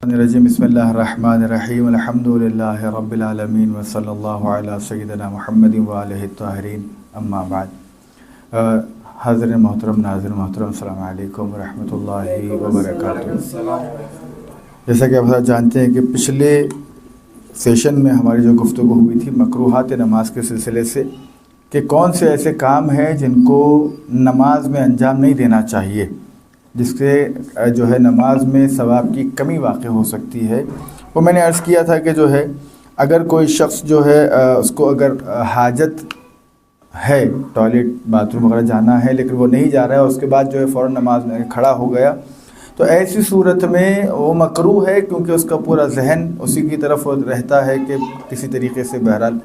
الرجیم بسم اللہ الرحمن الرحیم الحمدللہ رب العالمین وصلی اللہ علی سیدنا محمد وآلہ الطاہرین اما بعد۔ حاضر محترم، ناظرین محترم، السلام علیکم ورحمۃ اللہ وبرکاتہ۔ جیسا کہ آپ جانتے ہیں کہ پچھلے سیشن میں ہماری جو گفتگو ہوئی تھی مکروہات نماز کے سلسلے سے، کہ کون سے ایسے کام ہیں جن کو نماز میں انجام نہیں دینا چاہیے، جس سے جو ہے نماز میں ثواب کی کمی واقع ہو سکتی ہے۔ وہ میں نے عرض کیا تھا کہ جو ہے اگر کوئی شخص جو ہے اس کو اگر حاجت ہے، ٹوائلٹ باتھ روم وغیرہ جانا ہے، لیکن وہ نہیں جا رہا ہے، اس کے بعد جو ہے فوراً نماز میں کھڑا ہو گیا، تو ایسی صورت میں وہ مکروہ ہے، کیونکہ اس کا پورا ذہن اسی کی طرف رہتا ہے کہ کسی طریقے سے بہرحال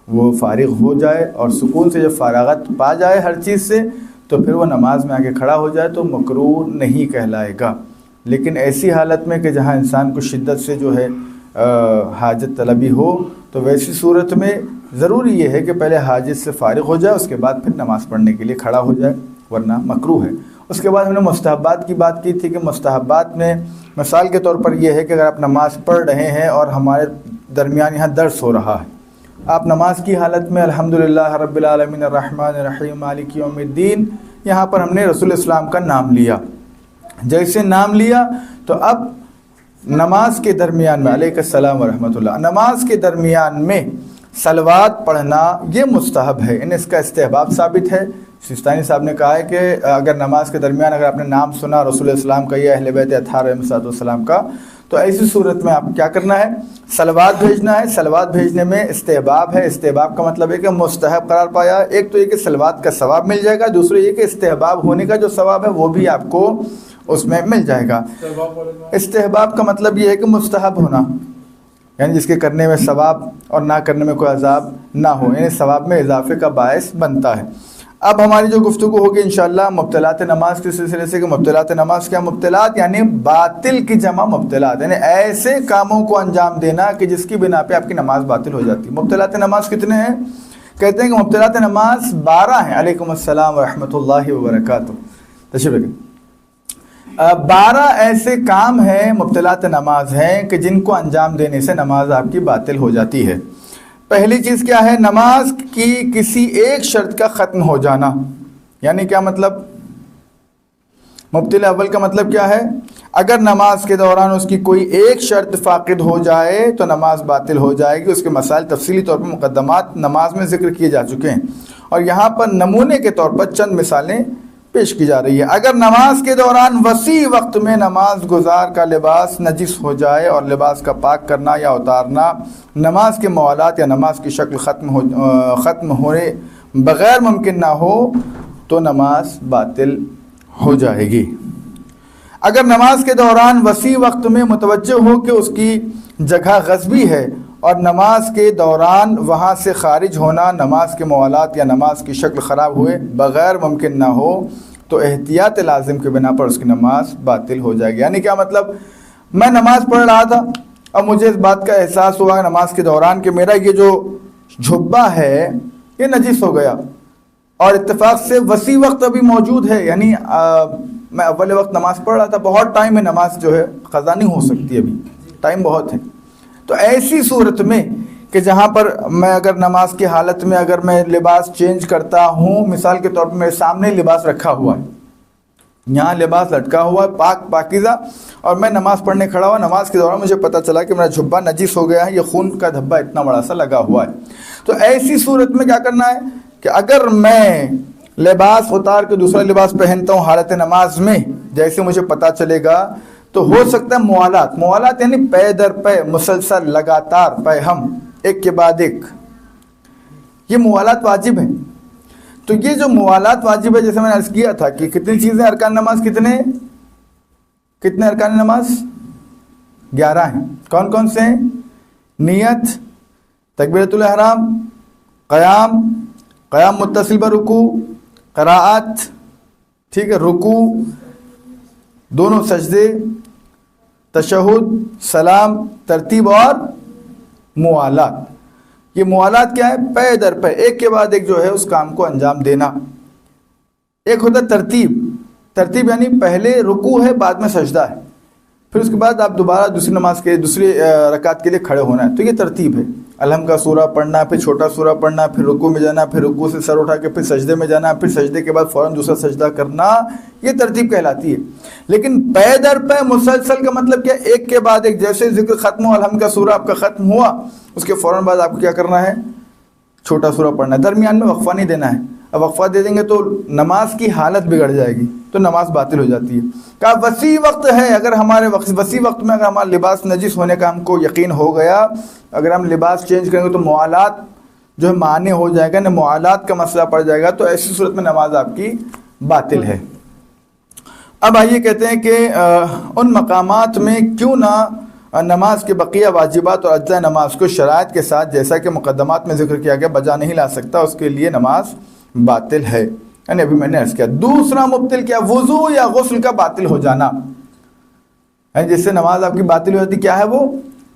وہ فارغ ہو جائے، اور سکون سے جب فراغت پا جائے ہر چیز سے تو پھر وہ نماز میں آگے کھڑا ہو جائے تو مکروہ نہیں کہلائے گا۔ لیکن ایسی حالت میں کہ جہاں انسان کو شدت سے جو ہے حاجت طلبی ہو، تو ویسی صورت میں ضروری یہ ہے کہ پہلے حاجت سے فارغ ہو جائے، اس کے بعد پھر نماز پڑھنے کے لیے کھڑا ہو جائے، ورنہ مکروہ ہے۔ اس کے بعد ہم نے مستحبات کی بات کی تھی کہ مستحبات میں مثال کے طور پر یہ ہے کہ اگر آپ نماز پڑھ رہے ہیں اور ہمارے درمیان یہاں درس ہو رہا ہے، آپ نماز کی حالت میں الحمدللہ رب العالمین الرحمن الرحیم مالک یوم الدین، یہاں پر ہم نے رسول اسلام کا نام لیا۔ جیسے نام لیا تو اب نماز کے درمیان میں علیہ السلام ورحمۃ اللہ، نماز کے درمیان میں صلوات پڑھنا یہ مستحب ہے، اس کا استحباب ثابت ہے۔ سیستانی صاحب نے کہا ہے کہ اگر نماز کے درمیان اگر آپ نے نام سنا رسول اسلام کا یا اہل بیت اطہار علیہ السلام کا، تو ایسی صورت میں آپ کیا کرنا ہے؟ صلوات بھیجنا ہے۔ صلوات بھیجنے میں استحباب ہے، استحباب کا مطلب ہے کہ مستحب قرار پایا۔ ایک تو یہ کہ صلوات کا ثواب مل جائے گا، دوسرا یہ کہ استحباب ہونے کا جو ثواب ہے وہ بھی آپ کو اس میں مل جائے گا۔ استحباب کا مطلب یہ ہے کہ مستحب ہونا، یعنی جس کے کرنے میں ثواب اور نہ کرنے میں کوئی عذاب نہ ہو، یعنی ثواب میں اضافے کا باعث بنتا ہے۔ اب ہماری جو گفتگو ہوگی انشاءاللہ مبطلات نماز کے سلسلے سے، کہ مبطلات نماز کیا؟ مبطلات یعنی باطل کی جمع مبطلات، یعنی ایسے کاموں کو انجام دینا کہ جس کی بنا پہ آپ کی نماز باطل ہو جاتی ہے۔ مبطلات نماز کتنے ہیں؟ کہتے ہیں کہ مبطلات نماز 12 ہیں۔ علیکم السلام ورحمۃ اللہ وبرکاتہ، تشریف رکھیں۔ 12 ایسے کام ہیں، مبطلات نماز ہیں کہ جن کو انجام دینے سے نماز آپ کی باطل ہو جاتی ہے۔ پہلی چیز کیا ہے؟ نماز کی کسی ایک شرط کا ختم ہو جانا۔ یعنی کیا مطلب؟ مبطل اول کا مطلب کیا ہے؟ اگر نماز کے دوران اس کی کوئی ایک شرط فاقد ہو جائے تو نماز باطل ہو جائے گی۔ اس کے مسائل تفصیلی طور پر مقدمات نماز میں ذکر کیے جا چکے ہیں، اور یہاں پر نمونے کے طور پر چند مثالیں پیش کی جا رہی ہے۔ اگر نماز کے دوران وسیع وقت میں نماز گزار کا لباس نجس ہو جائے اور لباس کا پاک کرنا یا اتارنا نماز کے موالات یا نماز کی شکل ختم ہونے بغیر ممکن نہ ہو تو نماز باطل ہو جائے گی۔ اگر نماز کے دوران وسیع وقت میں متوجہ ہو کہ اس کی جگہ غصبی ہے اور نماز کے دوران وہاں سے خارج ہونا نماز کے موالات یا نماز کی شکل خراب ہوئے بغیر ممکن نہ ہو تو احتیاط لازم کے بنا پر اس کی نماز باطل ہو جائے گی۔ یعنی کیا مطلب؟ میں نماز پڑھ رہا تھا اور مجھے اس بات کا احساس ہوا نماز کے دوران کہ میرا یہ جو جھبا ہے یہ نجس ہو گیا، اور اتفاق سے وسیع وقت ابھی موجود ہے، یعنی میں اول وقت نماز پڑھ رہا تھا، بہت ٹائم ہے، نماز جو ہے قضا نہیں ہو سکتی، ابھی ٹائم بہت ہے۔ تو ایسی صورت میں کہ جہاں پر میں اگر نماز کی حالت میں اگر میں لباس چینج کرتا ہوں، مثال کے طور پر میرے سامنے لباس رکھا ہوا ہے، یہاں لباس لٹکا ہوا ہے پاک پاکیزہ، اور میں نماز پڑھنے کھڑا ہوا، نماز کے دوران مجھے پتہ چلا کہ میرا جھبا نجس ہو گیا ہے، یہ خون کا دھبا اتنا بڑا سا لگا ہوا ہے، تو ایسی صورت میں کیا کرنا ہے کہ اگر میں لباس اتار کے دوسرا لباس پہنتا ہوں حالت نماز میں، جیسے مجھے پتہ چلے گا، تو ہو سکتا ہے موالات یعنی پے در پے مسلسل لگاتار پے ہم ایک کے بعد ایک، یہ موالات واجب ہیں۔ تو یہ جو موالات واجب ہے، جیسے میں نے عرض کیا تھا کہ کتنی چیزیں ارکان نماز، کتنے ارکان نماز؟ 11 ہیں۔ کون کون سے ہیں؟ نیت، تکبیرۃ الاحرام، قیام متصل برکوع، قراءت، ٹھیک ہے، رکوع، دونوں سجدے، تشہد، سلام، ترتیب اور موالات۔ یہ موالات کیا ہے؟ پے در پے ایک کے بعد ایک جو ہے اس کام کو انجام دینا۔ ایک ہوتا ہے ترتیب یعنی پہلے رکوع ہے بعد میں سجدہ ہے، پھر اس کے بعد آپ دوبارہ دوسری نماز کے دوسری رکعت کے لیے کھڑے ہونا ہے. تو یہ ترتیب ہے. الحمد کا سورہ پڑھنا، پھر چھوٹا سورہ پڑھنا، پھر رکوع میں جانا، پھر رکوع سے سر اٹھا کے پھر سجدے میں جانا، پھر سجدے کے بعد فوراً دوسرا سجدہ کرنا، یہ ترتیب کہلاتی ہے. لیکن پے در پے مسلسل کا مطلب کیا؟ ایک کے بعد ایک. جیسے ذکر ختم ہو، الحمد کا سورہ آپ کا ختم ہوا، اس کے فوراً بعد آپ کو کیا کرنا ہے؟ چھوٹا سورہ پڑھنا ہے. درمیان میں وقفہ نہیں دینا ہے. اب وقفہ دے دیں گے تو نماز کی حالت بگڑ جائے گی، تو نماز باطل ہو جاتی ہے. کہا وسیع وقت ہے، اگر ہمارے وسیع وقت میں اگر ہمارا لباس نجس ہونے کا ہم کو یقین ہو گیا، اگر ہم لباس چینج کریں گے تو موالات جو ہے معنی ہو جائے گا، نہ موالات کا مسئلہ پڑ جائے گا، تو ایسی صورت میں نماز آپ کی باطل ہے. اب آئیے کہتے ہیں کہ ان مقامات میں کیوں نہ نماز کے بقیہ واجبات اور اجزاء نماز کو شرائط کے ساتھ، جیسا کہ مقدمات میں ذکر کیا گیا، بجا نہیں لا سکتا، اس کے لیے نماز باطل ہے. یعنی ابھی میں نے عرض کیا. دوسرا مبطل کیا؟ وضو یا غسل کا باطل ہو جانا. جس سے نماز آپ کی باطل ہو جاتی، کیا ہے وہ؟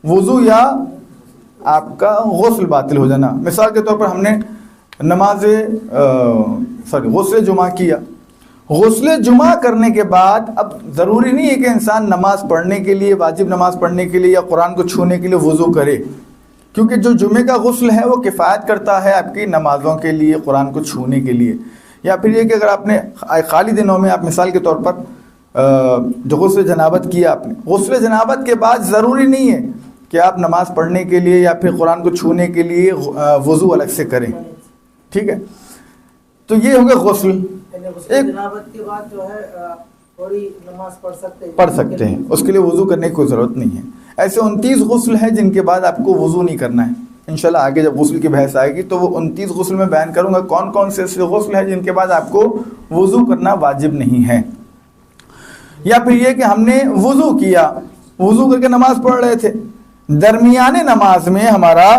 وضو یا آپ کا غسل باطل ہو جانا. مثال کے طور پر ہم نے غسل جمعہ کیا. غسل جمعہ کرنے کے بعد اب ضروری نہیں ہے کہ انسان نماز پڑھنے کے لیے، واجب نماز پڑھنے کے لیے یا قرآن کو چھونے کے لیے وضو کرے، کیونکہ جو جمعے کا غسل ہے وہ کفایت کرتا ہے آپ کی نمازوں کے لیے، قرآن کو چھونے کے لیے. یا پھر یہ کہ اگر آپ نے خالی دنوں میں، آپ مثال کے طور پر جو غسل جنابت کیا آپ نے، غسل جنابت کے بعد ضروری نہیں ہے کہ آپ نماز پڑھنے کے لیے یا پھر قرآن کو چھونے کے لیے وضو الگ سے کریں. ٹھیک ہے، تو یہ ہو گیا غسل. ایک جنابت کے بعد جو ہے تھوڑی نماز پڑھ سکتے ہیں، اس کے لیے وضو کرنے کی کوئی ضرورت نہیں ہے. ایسے 29 غسل ہیں جن کے بعد آپ کو وضو نہیں کرنا ہے. انشاءاللہ آگے جب غسل کی بحث آئے گی تو وہ 29 غسل میں بیان کروں گا کون کون سے ایسے غسل ہیں جن کے بعد آپ کو وضو کرنا واجب نہیں ہے. یا پھر یہ کہ ہم نے وضو کیا، وضو کر کے نماز پڑھ رہے تھے، درمیانے نماز میں ہمارا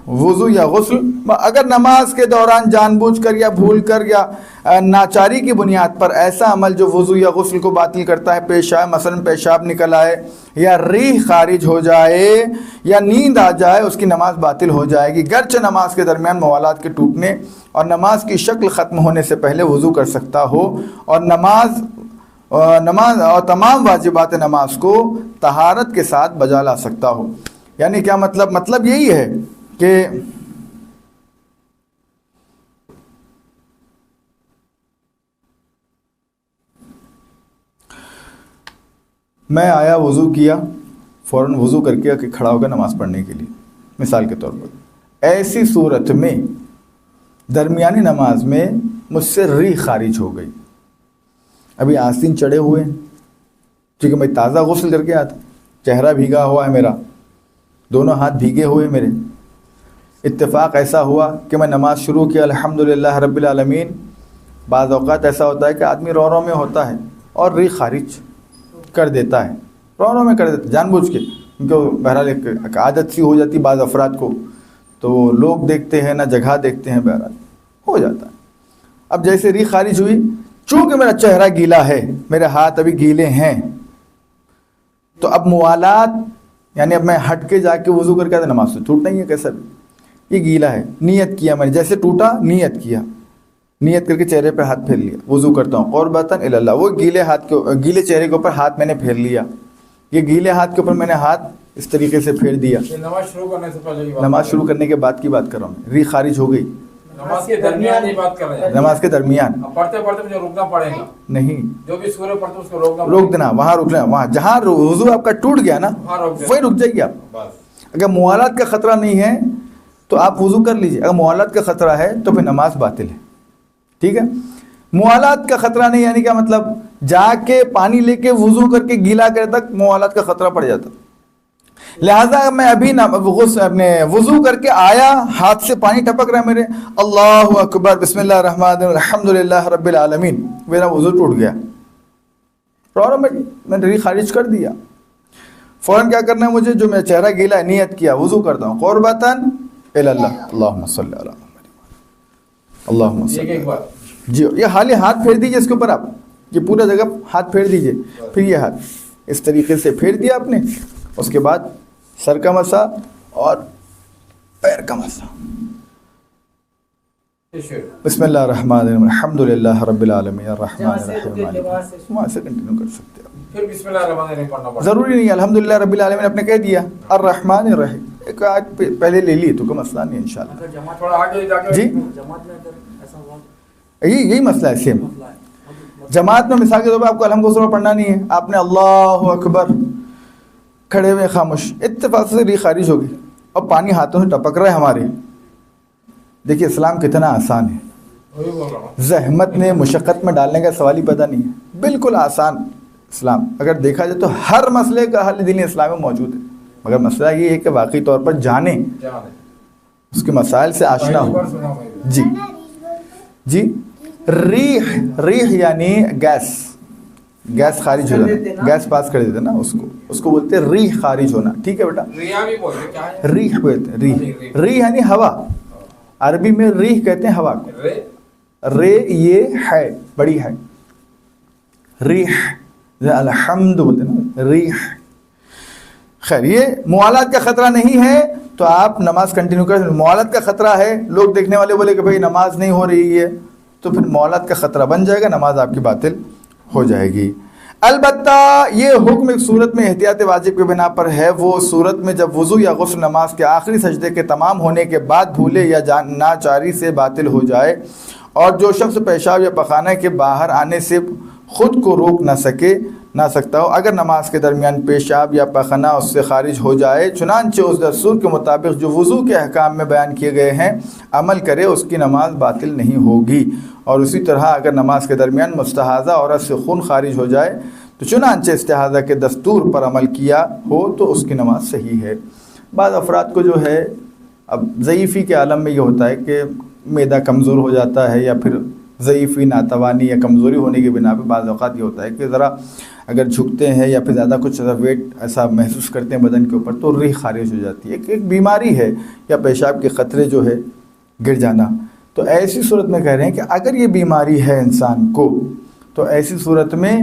وضو یا غسل، اگر نماز کے دوران جان بوجھ کر یا بھول کر یا ناچاری کی بنیاد پر ایسا عمل جو وضو یا غسل کو باطل کرتا ہے پیش آئے، مثلا پیشاب نکل آئے یا ریح خارج ہو جائے یا نیند آ جائے، اس کی نماز باطل ہو جائے گی. گرچہ نماز کے درمیان موالات کے ٹوٹنے اور نماز کی شکل ختم ہونے سے پہلے وضو کر سکتا ہو، اور نماز اور تمام واجبات نماز کو طہارت کے ساتھ بجا لا سکتا ہو. یعنی کیا مطلب؟ مطلب یہی ہے کہ میں آیا، وضو کیا، فوراً وضو کر کے کھڑا ہو گیا نماز پڑھنے کے لیے، مثال کے طور پر. ایسی صورت میں درمیانی نماز میں مجھ سے ریح خارج ہو گئی، ابھی آستین چڑھے ہوئے ہیں کیونکہ میں تازہ غسل کر کے آیا تھا، چہرہ بھیگا ہوا ہے میرا، دونوں ہاتھ بھیگے ہوئے میرے. اتفاق ایسا ہوا کہ میں نماز شروع کیا، الحمدللہ رب العالمین. بعض اوقات ایسا ہوتا ہے کہ آدمی رو رو میں ہوتا ہے اور ریح خارج کر دیتا ہے، رو رو میں کر دیتا ہے جان بوجھ کے، کیونکہ بہرحال ایک عادت سی ہو جاتی بعض افراد کو، تو لوگ دیکھتے ہیں نہ جگہ دیکھتے ہیں، بہرحال ہو جاتا ہے. اب جیسے ریح خارج ہوئی، چونکہ میرا چہرہ گیلا ہے، میرے ہاتھ ابھی گیلے ہیں، تو اب موالات، یعنی اب میں ہٹ کے جا کے وضو کر کے نماز سے ٹوٹنا ہی ہے کیسا بھی. یہ گیلا ہے، نیت کیا میں نے، جیسے ٹوٹا نیت کیا، نیت کر کے چہرے پہ ہاتھ پھیر لیا، وضو کرتا ہوں قربتاً الی اللہ. وہ گیلے چہرے کے اوپر ہاتھ میں نے پھیر لیا، یہ گیلے ہاتھ کے اوپر میں نے ہاتھ اس طریقے سے پھیر دیا. نماز شروع کرنے سے پہلے، نماز شروع کرنے کے بعد کی بات کر رہا ہوں. ریح خارج ہو گئی نماز کے درمیان یہ بات کر رہے ہیں، نماز کے درمیان. پڑھتے پڑھتے مجھے رکنا پڑے گا نہیں، جو بھی سورہ پڑھتے اس کو روکنا، روک دینا، وہاں رکنا، وہاں جہاں وضو آپ کا ٹوٹ گیا نا وہی رک جائے گی آپ. اگر موالات کا خطرہ نہیں ہے تو آپ وضو کر لیجئے، اگر موالات کا خطرہ ہے تو پھر نماز باطل ہے. ٹھیک ہے، موالات کا خطرہ نہیں یعنی کیا مطلب؟ جا کے پانی لے کے وضو کر کے گیلا کرے تک موالات کا خطرہ پڑ جاتا. لہٰذا میں ابھی اپنے وضو کر کے آیا، ہاتھ سے پانی ٹپک رہا ہے میرے، اللہ اکبر بسم اللہ الرحمن الرحیم الحمدللہ رب العالمین، میرا وضو ٹوٹ گیا، میں نے ریح خارج کر دیا. فوراً کیا کرنا ہے مجھے؟ جو میرا چہرہ گیلا ہے، نیت کیا، وضو کرتا ہوں قربتاً الی اللہ، اللہم صلی علی محمد، اللہم صلی ایک بار جی. یہ حالی ہاتھ پھیر دیجئے اس کے اوپر، آپ یہ پورا جگہ ہاتھ پھیر دیجئے، پھر یہ ہاتھ اس طریقے سے پھیر دیا آپ نے. اس کے بعد سر کا مسا اور پیر کا مسا. بسم اللہ الرحمن الرحیم الحمد للہ رب العالمین الرحمن جہاں سے الرحیم رکے جماعت سے وہاں سے کنٹینیو کر سکتے ہیں. پھر بسم اللہ الرحمن الرحیم پڑھنا پڑتا ہے. ضروری نہیں الحمد للہ رب العالمین آپ نے کہہ دیا الرحمن الرحیم ایک آیت پہلے لے لی تو کوئی مسئلہ نہیں انشاءاللہ. اگر جماعت تھوڑا آگے جا کے جی جماعت میں اگر ایسا ہوا یہی مسئلہ ہے سیم. جماعت میں مثال کے طور پہ آپ کو الحمد للہ پڑھنا نہیں ہے, آپ نے اللہ اکبر کھڑے ہوئے خاموش, اتفاق سے ری خارج ہوگی اور پانی ہاتھوں سے ٹپک رہا ہے ہمارے. دیکھیے اسلام کتنا آسان ہے, وہی بول رہا ہوں. زحمت میں مشقت میں ڈالنے کا سوال ہی پیدا نہیں ہے, بالکل آسان اسلام. اگر دیکھا جائے تو ہر مسئلے کا حل دین اسلام میں موجود ہے, مگر مسئلہ یہ ہے کہ واقعی طور پر جانیں, جانے. اس کے مسائل سے آشنا پہلی ہو. بار سنا میں بھی. جی جی ریح, ریح یعنی گیس, گیس خارج ہو جانا, گیس پاس کر دیتے نا اس کو بولتے ہیں ریح خارج ہونا. ٹھیک ہے بیٹا, ریا بھی بولتے کیا ہے؟ ریح بولتے ہیں, ریح, ریح یعنی ہوا, عربی میں ریح کہتے ہیں ہوا کو. رے رے یہ ہے بڑی ہے, ریح الحمد بولتے ہیں نا ریح. خیر یہ موالات کا خطرہ نہیں ہے تو آپ نماز کنٹینیو کریں. موالات کا خطرہ ہے, لوگ دیکھنے والے بولے کہ بھئی نماز نہیں ہو رہی ہے, تو پھر موالات کا خطرہ بن جائے گا, نماز آپ کی باطل ہو جائے گی. البتہ یہ حکم ایک صورت میں احتیاط واجب کے بنا پر ہے, وہ صورت میں جب وضو یا غسل نماز کے آخری سجدے کے تمام ہونے کے بعد بھولے یا ناچاری سے باطل ہو جائے, اور جو شخص پیشاب یا پخانہ کے باہر آنے سے خود کو روک نہ سکتا ہو, اگر نماز کے درمیان پیشاب یا پخانہ اس سے خارج ہو جائے, چنانچہ اس دستور کے مطابق جو وضو کے احکام میں بیان کیے گئے ہیں عمل کرے, اس کی نماز باطل نہیں ہوگی. اور اسی طرح اگر نماز کے درمیان مستحاضہ عورت سے خون خارج ہو جائے تو چنانچہ استحاضہ کے دستور پر عمل کیا ہو تو اس کی نماز صحیح ہے. بعض افراد کو جو ہے اب ضعیفی کے عالم میں یہ ہوتا ہے کہ معدہ کمزور ہو جاتا ہے, یا پھر ضعیفی ناتوانی یا کمزوری ہونے کی بنا پہ بعض اوقات یہ ہوتا ہے کہ ذرا اگر جھکتے ہیں یا پھر زیادہ کچھ ویٹ ایسا محسوس کرتے ہیں بدن کے اوپر تو ریح خارج ہو جاتی ہے. ایک بیماری ہے, یا پیشاب کے قطرے جو ہے گر جانا. تو ایسی صورت میں کہہ رہے ہیں کہ اگر یہ بیماری ہے انسان کو, تو ایسی صورت میں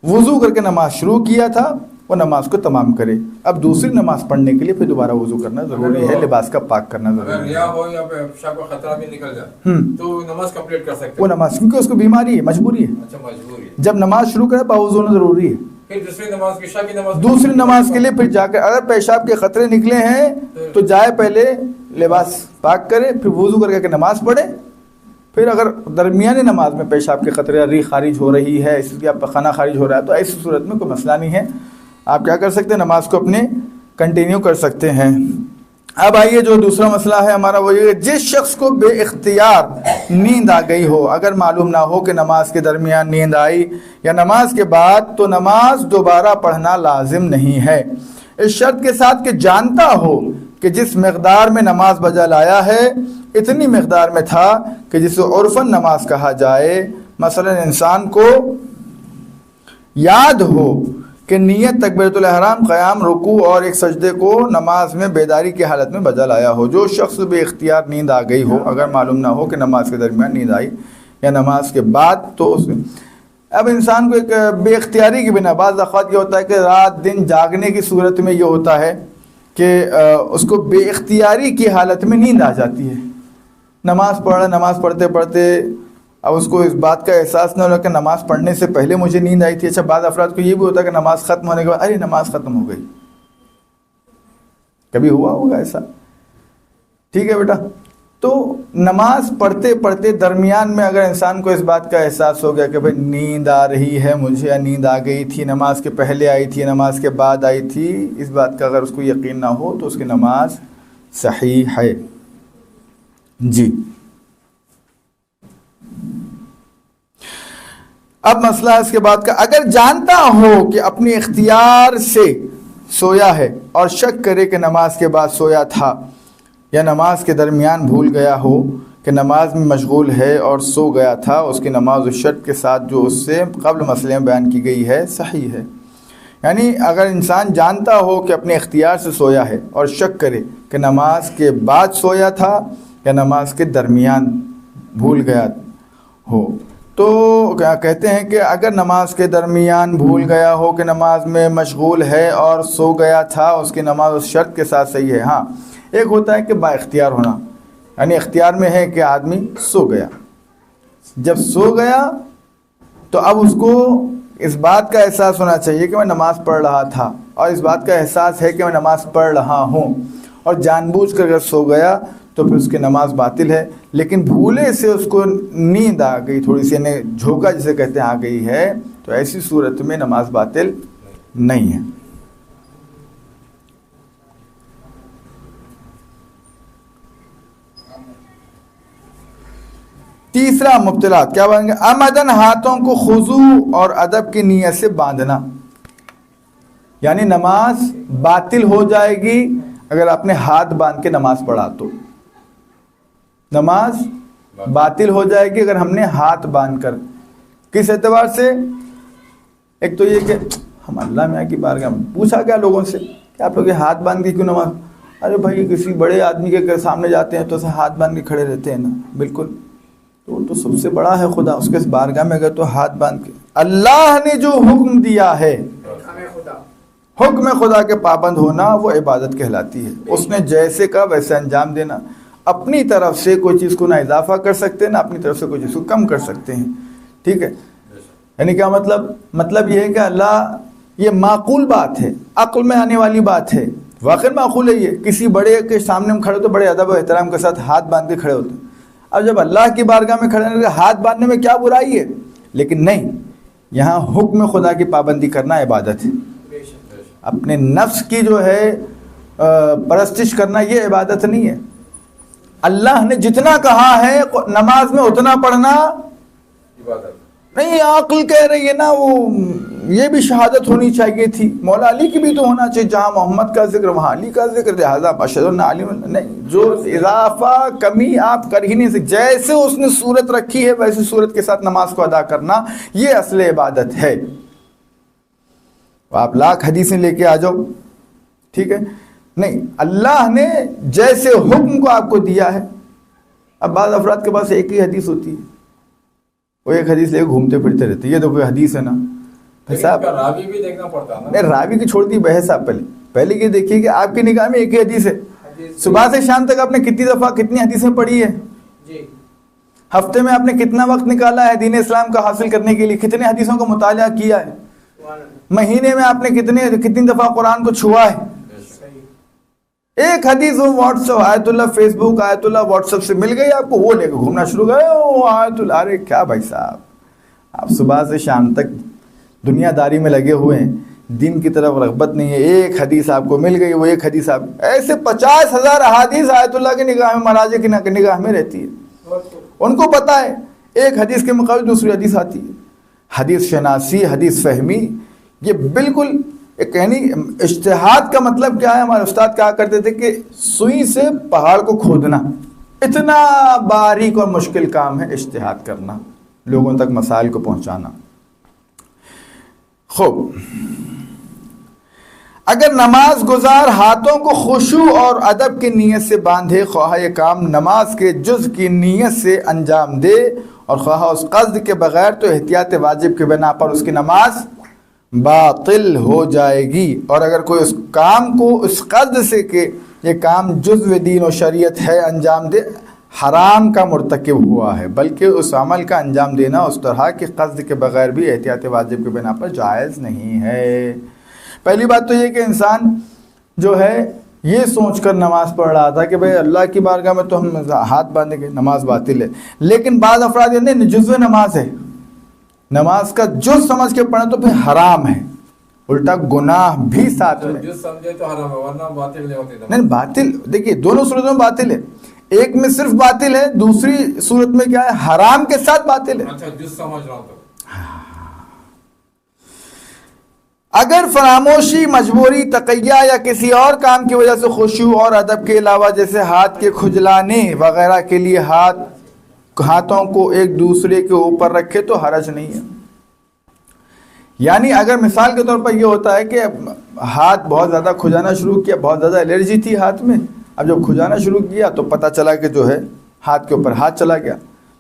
وضو کر کے نماز شروع کیا تھا وہ نماز کو تمام کرے. اب دوسری نماز پڑھنے کے لیے پھر دوبارہ وضو کرنا ضروری ہے, لباس کا پاک کرنا اگر ضروری ہے. ریا ہو یا پیشاب کا خطرہ بھی نکل جائے تو نماز کمپلیٹ کر سکتے وہ نماز, کیونکہ اس کو بیماری ہے, مجبوری ہے, اچھا مجبوری ہے. جب نماز شروع کرے باوضو ہونا ضروری ہے. پھر دوسری نماز عشاء کی نماز دوسری نماز کے لیے پھر جا کر اگر پیشاب کے خطرے نکلے ہیں تو جائے پہلے لباس پاک کرے, پھر وضو کر کے نماز پڑھے. پھر اگر درمیانی نماز میں پیشاب کے خطرے یا ریح خارج ہو رہی ہے, اس لیے پخانہ خارج ہو رہا ہے, تو ایسی صورت میں کوئی مسئلہ نہیں ہے, آپ کیا کر سکتے ہیں, نماز کو اپنے کنٹینیو کر سکتے ہیں. اب آئیے جو دوسرا مسئلہ ہے ہمارا وہ یہ, جس شخص کو بے اختیار نیند آ گئی ہو, اگر معلوم نہ ہو کہ نماز کے درمیان نیند آئی یا نماز کے بعد, تو نماز دوبارہ پڑھنا لازم نہیں ہے, اس شرط کے ساتھ کہ جانتا ہو کہ جس مقدار میں نماز بجا لایا ہے اتنی مقدار میں تھا کہ جسے عرفاً نماز کہا جائے. مثلا انسان کو یاد ہو کہ نیت تکبیرۃ الاحرام, قیام, رکوع اور ایک سجدے کو نماز میں بیداری کی حالت میں بجا لایا ہو. جو شخص بے اختیار نیند آ گئی ہو, اگر معلوم نہ ہو کہ نماز کے درمیان نیند آئی یا نماز کے بعد, تو اس میں اب انسان کو ایک بے اختیاری کی بنا, بعض اوقات یہ ہوتا ہے کہ رات دن جاگنے کی صورت میں یہ ہوتا ہے کہ اس کو بے اختیاری کی حالت میں نیند آ جاتی ہے. نماز پڑھتے پڑھتے اب اس کو اس بات کا احساس نہ ہو کہ نماز پڑھنے سے پہلے مجھے نیند آئی تھی. اچھا بعض افراد کو یہ بھی ہوتا ہے کہ نماز ختم ہونے کے بعد ارے نماز ختم ہو گئی, کبھی ہوا ہوگا ایسا. ٹھیک ہے بیٹا, تو نماز پڑھتے پڑھتے درمیان میں اگر انسان کو اس بات کا احساس ہو گیا کہ بھائی نیند آ رہی ہے مجھے, یا نیند آ گئی تھی, نماز کے پہلے آئی تھی, نماز کے بعد آئی تھی, اس بات کا اگر اس کو یقین نہ ہو تو اس کی نماز صحیح ہے. جی اب مسئلہ ہے اس کے بعد کا, اگر جانتا ہو کہ اپنی اختیار سے سویا ہے اور شک کرے کہ نماز کے بعد سویا تھا, یا نماز کے درمیان بھول گیا ہو کہ نماز میں مشغول ہے اور سو گیا تھا, اس کی نماز اس شرط کے ساتھ جو اس سے قبل مسئلے میں بیان کی گئی ہے صحیح ہے. یعنی اگر انسان جانتا ہو کہ اپنے اختیار سے سویا ہے اور شک کرے کہ نماز کے بعد سویا تھا یا نماز کے درمیان بھول گیا ہو, تو کیا کہتے ہیں کہ اگر نماز کے درمیان بھول گیا ہو کہ نماز میں مشغول ہے اور سو گیا تھا, اس کی نماز اس شرط کے ساتھ صحیح ہے. ہاں ایک ہوتا ہے کہ با اختیار ہونا, یعنی اختیار میں ہے کہ آدمی سو گیا. جب سو گیا تو اب اس کو اس بات کا احساس ہونا چاہیے کہ میں نماز پڑھ رہا تھا, اور اس بات کا احساس ہے کہ میں نماز پڑھ رہا ہوں, اور جان بوجھ کر اگر سو گیا تو پھر اس کی نماز باطل ہے. لیکن بھولے سے اس کو نیند آ گئی, تھوڑی سی یعنی جھونکا جسے کہتے ہیں آ گئی ہے, تو ایسی صورت میں نماز باطل نہیں ہے. تیسرا مبتلات کیا بنیں گے؟ عمدن ہاتھوں کو خضوع اور ادب کی نیت سے باندھنا, یعنی نماز باطل ہو جائے گی اگر آپ نے ہاتھ باندھ کے نماز پڑھا تو. نماز باطل ہو جائے گی اگر ہم نے ہاتھ باندھ کر. کس اعتبار سے؟ ایک تو یہ کہ ہم اللہ میاں کی بارگاہ میں پوچھا گیا لوگوں سے کہ آپ لوگ یہ ہاتھ باندھ کے کیوں نماز؟ ارے بھائی کسی بڑے آدمی کے سامنے جاتے ہیں تو ہاتھ باندھ کے کھڑے رہتے ہیں نا. بالکل, تو وہ تو سب سے بڑا ہے خدا, اس کے بارگاہ میں گئے تو ہاتھ باندھ کے. اللہ نے جو حکم دیا ہے, حکم خدا کے پابند ہونا, وہ عبادت کہلاتی ہے. اس نے جیسے کہا ویسے انجام دینا. اپنی طرف سے کوئی چیز کو نہ اضافہ کر سکتے نہ اپنی طرف سے کوئی چیز کو کم کر سکتے ہیں. ٹھیک ہے, یعنی کیا مطلب یہ ہے کہ اللہ, یہ معقول بات ہے, عقل میں آنے والی بات ہے, واقعی معقول ہے. یہ کسی بڑے کے سامنے ہم کھڑے ہوتے بڑے ادب و احترام کے ساتھ ہاتھ باندھ کے کھڑے ہوتے ہیں. اب جب اللہ کی بارگاہ میں کھڑے ہونے ہاتھ باندھنے میں کیا برائی ہے؟ لیکن نہیں, یہاں حکم خدا کی پابندی کرنا عبادت ہے. اپنے نفس کی جو ہے پرستش کرنا یہ عبادت نہیں ہے. اللہ نے جتنا کہا ہے نماز میں اتنا پڑھنا نہیں. عقل کہہ رہی ہے نا وہ یہ بھی شہادت ہونی چاہیے تھی, مولا علی کی بھی تو ہونا چاہیے, جہاں محمد کا ذکر وہاں علی کا ذکر, لہٰذا اشہد ان علی نہیں. جو اضافہ کمی آپ کر ہی نہیں سکتے. جیسے اس نے صورت رکھی ہے ویسی صورت کے ساتھ نماز کو ادا کرنا یہ اصل عبادت ہے. آپ لاکھ حدیثیں لے کے آ جاؤ, ٹھیک ہے, نہیں, اللہ نے جیسے حکم کو آپ کو دیا ہے. اب بعض افراد کے پاس ایک ہی حدیث ہوتی ہے, وہ ایک حدیث لے کے گھومتے پھرتے رہتے. یہ تو کوئی حدیث ہے نا صاحب, راوی بھی دیکھنا پڑتا ہے. نہیں, راوی کی چھوڑ دی بحث. آپ پہلے یہ دیکھیے کہ آپ کی نگاہ میں ایک ہی حدیث ہے. صبح سے شام تک آپ نے کتنی دفعہ کتنی حدیثیں پڑھی ہے؟ ہفتے میں آپ نے کتنا وقت نکالا ہے دین اسلام کا حاصل کرنے کے لیے؟ کتنے حدیثوں کا مطالعہ کیا ہے؟ مہینے میں آپ نے کتنی دفعہ قرآن کو چھوا ہے؟ ایک حدیث وہ واٹس ایپ آیت اللہ فیس بک آیت اللہ واٹس ایپ سے مل گئی آپ کو, وہ لے کے گھومنا شروع کرے آیت اللہ. ارے کیا بھائی صاحب, آپ صبح سے شام تک دنیا داری میں لگے ہوئے ہیں, دین کی طرف رغبت نہیں ہے. ایک حدیث آپ کو مل گئی, وہ ایک حدیث آپ ایسے 50,000 احادیث آیت اللہ کی نگاہ میں مراجع کی نگاہ میں رہتی ہے. ان کو پتا ہے ایک حدیث کے مقابل دوسری حدیث آتی ہے. حدیث شناسی, حدیث فہمی, یہ بالکل ایک یعنی اجتہاد کا مطلب کیا ہے؟ ہمارے استاد کہا کرتے تھے کہ سوئی سے پہاڑ کو کھودنا اتنا باریک اور مشکل کام ہے اجتہاد کرنا, لوگوں تک مسائل کو پہنچانا. خوب, اگر نماز گزار ہاتھوں کو خشوع اور ادب کی نیت سے باندھے, خواہ یہ کام نماز کے جز کی نیت سے انجام دے اور خواہ اس قصد کے بغیر, تو احتیاط واجب کے بنا پر اس کی نماز باطل ہو جائے گی. اور اگر کوئی اس کام کو اس قصد سے کہ یہ کام جزو دین و شریعت ہے انجام دے, حرام کا مرتکب ہوا ہے, بلکہ اس عمل کا انجام دینا اس طرح کے قصد کے بغیر بھی احتیاط واجب کے بنا پر جائز نہیں ہے. پہلی بات تو یہ کہ انسان جو ہے یہ سوچ کر نماز پڑھ رہا تھا کہ بھئی اللہ کی بارگاہ میں تو ہم ہاتھ باندھیں گے, نماز باطل ہے. لیکن بعض افراد یہ نہیں, جزو نماز ہے, نماز کا جز سمجھ کے پڑھیں تو پھر حرام ہے, الٹا گناہ بھی ساتھ میں. جز سمجھے تو حرام ہے, ورنہ باطل نہیں ہوتی. نہیں, باطل دیکھیے دونوں صورتوں میں باطل ہے. ایک میں صرف باطل ہے, دوسری صورت میں کیا ہے؟ حرام کے ساتھ باطل ہے. اچھا, جز سمجھ رہا ہوں تو اگر فراموشی, مجبوری, تقیہ یا کسی اور کام کی وجہ سے خشوع اور ادب کے علاوہ جیسے ہاتھ کے کھجلانے وغیرہ کے لیے ہاتھوں کو ایک دوسرے کے اوپر رکھے تو حرج نہیں ہے. یعنی اگر مثال کے طور پر یہ ہوتا ہے کہ ہاتھ بہت زیادہ کھجانا شروع کیا, بہت زیادہ الرجی تھی ہاتھ میں, اب جب کھجانا شروع کیا تو پتہ چلا کہ جو ہے ہاتھ کے اوپر ہاتھ چلا گیا,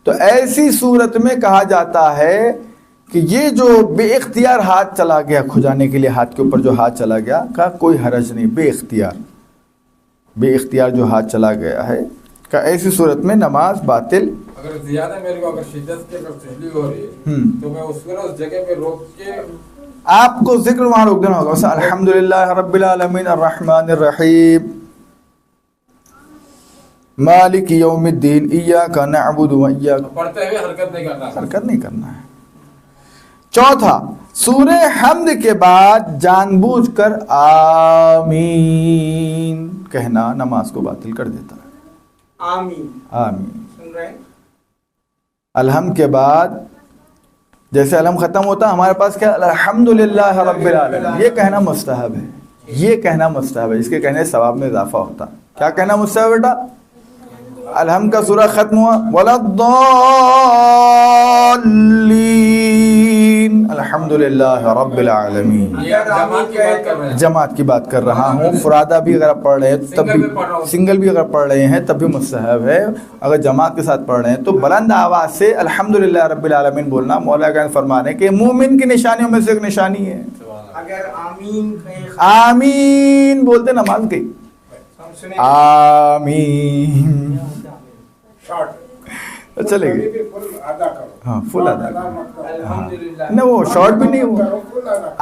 تو ایسی صورت میں کہا جاتا ہے کہ یہ جو بے اختیار ہاتھ چلا گیا کھجانے کے لیے, ہاتھ کے اوپر جو ہاتھ چلا گیا, کا کوئی حرج نہیں. بے اختیار جو ہاتھ چلا گیا ہے کہ ایسی صورت میں نماز باطل. اگر زیادہ میرے کو اگر شدت کی اگر تشلیح ہو رہی ہے تو میں اس کو اس جگہ پہ روک کے آپ کو ذکر وہاں روک دینا ہوگا. مثلا الحمدللہ رب العالمین الرحمن الرحیم مالک یوم الدین ایاک نعبد و ایاک. پڑھتے ہوئے حرکت نہیں کرنا. حرکت نہیں کرنا ہے. چوتھا، سورہ حمد کے بعد جان بوجھ کر آمین کہنا نماز کو باطل کر دیتا ہے. آمین. آمین. سن رہے ہیں؟ الحمد کے بعد جیسے الحمد ختم ہوتا ہے ہمارے پاس کیا الحمدللہ رب العالمین، یہ کہنا مستحب ہے. یہ کہنا مستحب ہے، اس کے کہنے سے ثواب میں اضافہ ہوتا. کیا کہنا مستحب بیٹا؟ الحمد کا سورہ ختم ہوا ولا الضالین الحمدللہ رب العالمین. جماعت کی بات کر رہا ہوں. فرادہ بھی اگر آپ پڑھ رہے ہیں تب بھی، سنگل بھی اگر پڑھ رہے ہیں تب بھی مستحب ہے. اگر جماعت کے ساتھ پڑھ رہے ہیں تو بلند آواز سے الحمدللہ رب العالمین بولنا مولا کا فرمان ہے کہ مومن کی نشانیوں میں سے ایک نشانی ہے. اگر آمین کہیں آمین بولتے نماز گئی. آمین چلے گی. ہاں فل ادا. نہ وہ شارٹ بھی نہیں، وہ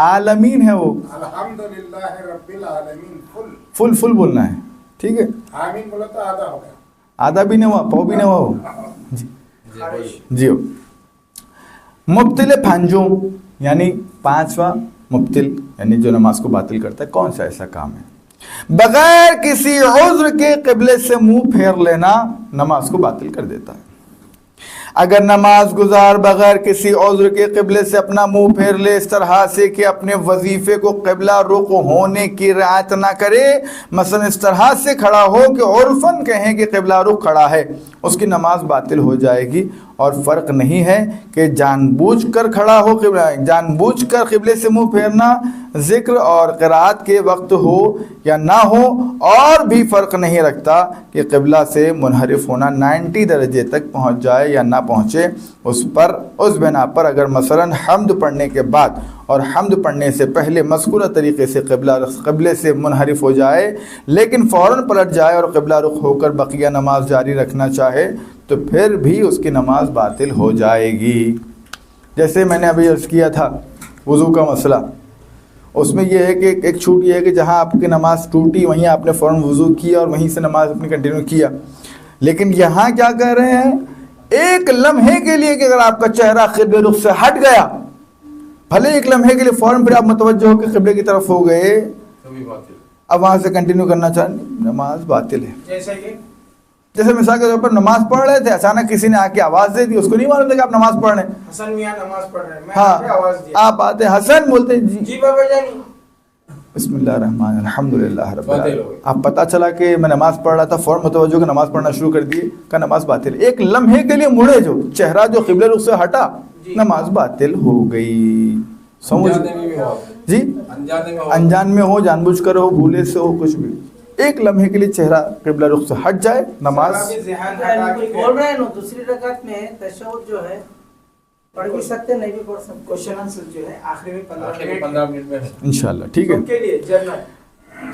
عالمین ہے، وہ الحمدللہ رب العالمین فل فل بولنا ہے. ٹھیک ہے. آمین بولا تو آدھا ہو گیا. آدھا بھی نہیں ہوا، پاؤ بھی نہیں ہوا ہو. جی ہو. مبتل پنجم یعنی پانچواں مبتل یعنی جو نماز کو باطل کرتا ہے. کون سا ایسا کام ہے؟ بغیر کسی عذر کے قبلے سے منہ پھیر لینا نماز کو باطل کر دیتا ہے. اگر نماز گزار بغیر کسی عذر کے قبلے سے اپنا منہ پھیر لے اس طرح سے کہ اپنے وظیفے کو قبلہ رخ ہونے کی رعایت نہ کرے، مثلا اس طرح سے کھڑا ہو کہ عرفاً کہیں کہ قبلہ رخ کھڑا ہے، اس کی نماز باطل ہو جائے گی. اور فرق نہیں ہے کہ جان بوجھ کر کھڑا ہو، جان بوجھ کر قبلے سے منہ پھیرنا ذکر اور قرات کے وقت ہو یا نہ ہو، اور بھی فرق نہیں رکھتا کہ قبلہ سے منحرف ہونا 90 درجے تک پہنچ جائے یا نہ پہنچے. اس بنا پر اگر مثلا حمد پڑھنے کے بعد اور حمد پڑھنے سے پہلے مذکورہ طریقے سے قبلے سے منحرف ہو جائے لیکن فوراً پلٹ جائے اور قبلہ رخ ہو کر بقیہ نماز جاری رکھنا چاہے تو پھر بھی اس کی نماز باطل ہو جائے گی. جیسے میں نے ابھی عرض کیا تھا وضو کا مسئلہ، اس میں یہ ہے کہ ایک چھوٹ یہ ہے کہ جہاں آپ کی نماز ٹوٹی وہیں آپ نے فوراً وضو کیا اور وہیں سے نماز اپنی کنٹینیو کیا. لیکن یہاں کیا کہہ رہے ہیں؟ ایک لمحے کے لیے کہ اگر آپ کا چہرہ قبلے رخ سے ہٹ گیا، بھلے ایک لمحے کے لیے فوراً پھر آپ متوجہ ہو کہ قبلے کی طرف ہو گئے، اب وہاں سے کنٹینیو کرنا چاہیں، نماز باطل ہے. جیسے مثال کے طور پر نماز پڑھ رہے تھے، اچانک کسی نے آ کے آواز دے دی، اس کو نہیں معلوم تھا کہ آپ نماز پڑھ رہے ہیں. حسن میاں نماز پڑھ رہے ہیں، میں ہاں آواز دیا، آپ آتے حسن بولتے جی بابا جانی، بسم اللہ الرحمن الحمدللہ رب العالمین. آپ پتہ چلا کہ میں نماز پڑھ رہا تھا، فوراً متوجہ کہ نماز پڑھنا شروع کر دیے، کا نماز باطل. ایک لمحے کے لیے مڑے جو چہرہ جو قبلہ رخ سے ہٹا، نماز باطل ہو گئی. سمجھ جی، انجان میں ہو، جان بوجھ کر ہو، بھولے سے ہو، کچھ بھی ایک لمحے کے لیے چہرہ قبلہ رخ سے ہٹ جائے نماز. بول رہے ہیں نا دوسری رکعت میں تشہد جو ہے پڑھ بھی سکتے نہیں بھی پڑھ سکتے. کوشچن آنسر جو ہے آخری میں 15 منٹ میں انشاءاللہ. ٹھیک ہے. کے لیے جنرل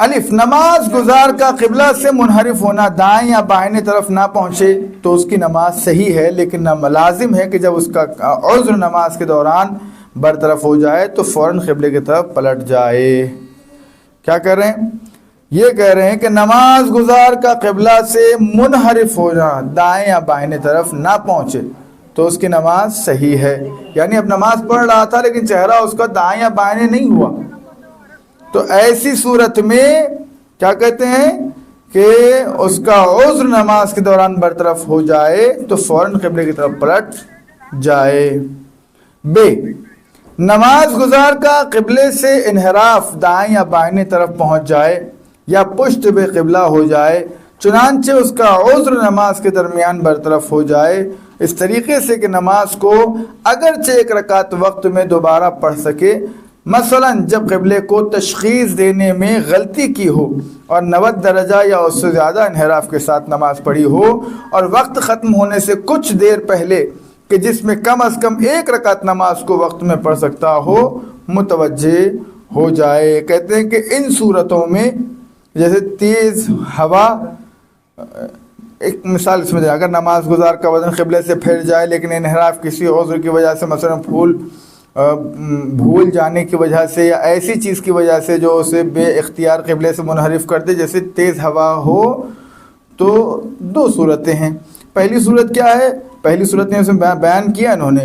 الف، نماز گزار کا قبلہ سے منحرف ہونا دائیں یا بائیں طرف نہ پہنچے تو اس کی نماز صحیح ہے، لیکن لازم ہے کہ جب اس کا عذر نماز کے دوران برطرف ہو جائے تو فوراً قبلے کی طرف پلٹ جائے. کیا کر رہے ہیں؟ یہ کہہ رہے ہیں کہ نماز گزار کا قبلہ سے منحرف ہونا دائیں یا بائیں طرف نہ پہنچے تو اس کی نماز صحیح ہے. یعنی اب نماز پڑھ رہا تھا لیکن چہرہ اس کا دائیں یا بائیں نہیں ہوا، تو ایسی صورت میں کیا کہتے ہیں کہ اس کا عذر نماز کے دوران برطرف ہو جائے تو فوراً قبلے کی طرف پلٹ جائے. بے، نماز گزار کا قبلے سے انحراف دائیں یا بائیں طرف پہنچ جائے یا پشت بے قبلہ ہو جائے، چنانچہ اس کا عذر نماز کے درمیان برطرف ہو جائے، اس طریقے سے کہ نماز کو اگرچہ ایک رکعت وقت میں دوبارہ پڑھ سکے. مثلا جب قبلے کو تشخیص دینے میں غلطی کی ہو اور 90 درجہ یا اس سے زیادہ انحراف کے ساتھ نماز پڑھی ہو اور وقت ختم ہونے سے کچھ دیر پہلے کہ جس میں کم از کم ایک رکعت نماز کو وقت میں پڑھ سکتا ہو متوجہ ہو جائے. کہتے ہیں کہ ان صورتوں میں جیسے تیز ہوا ایک مثال اس میں دیں، اگر نماز گزار کا بدن قبلے سے پھر جائے لیکن انحراف کسی عذر کی وجہ سے، مثلا بھول جانے کی وجہ سے یا ایسی چیز کی وجہ سے جو اسے بے اختیار قبلے سے منحرف کر دے، جیسے تیز ہوا ہو، تو دو صورتیں ہیں. پہلی صورت کیا ہے؟ پہلی صورت نے اس میں بیان کیا انہوں نے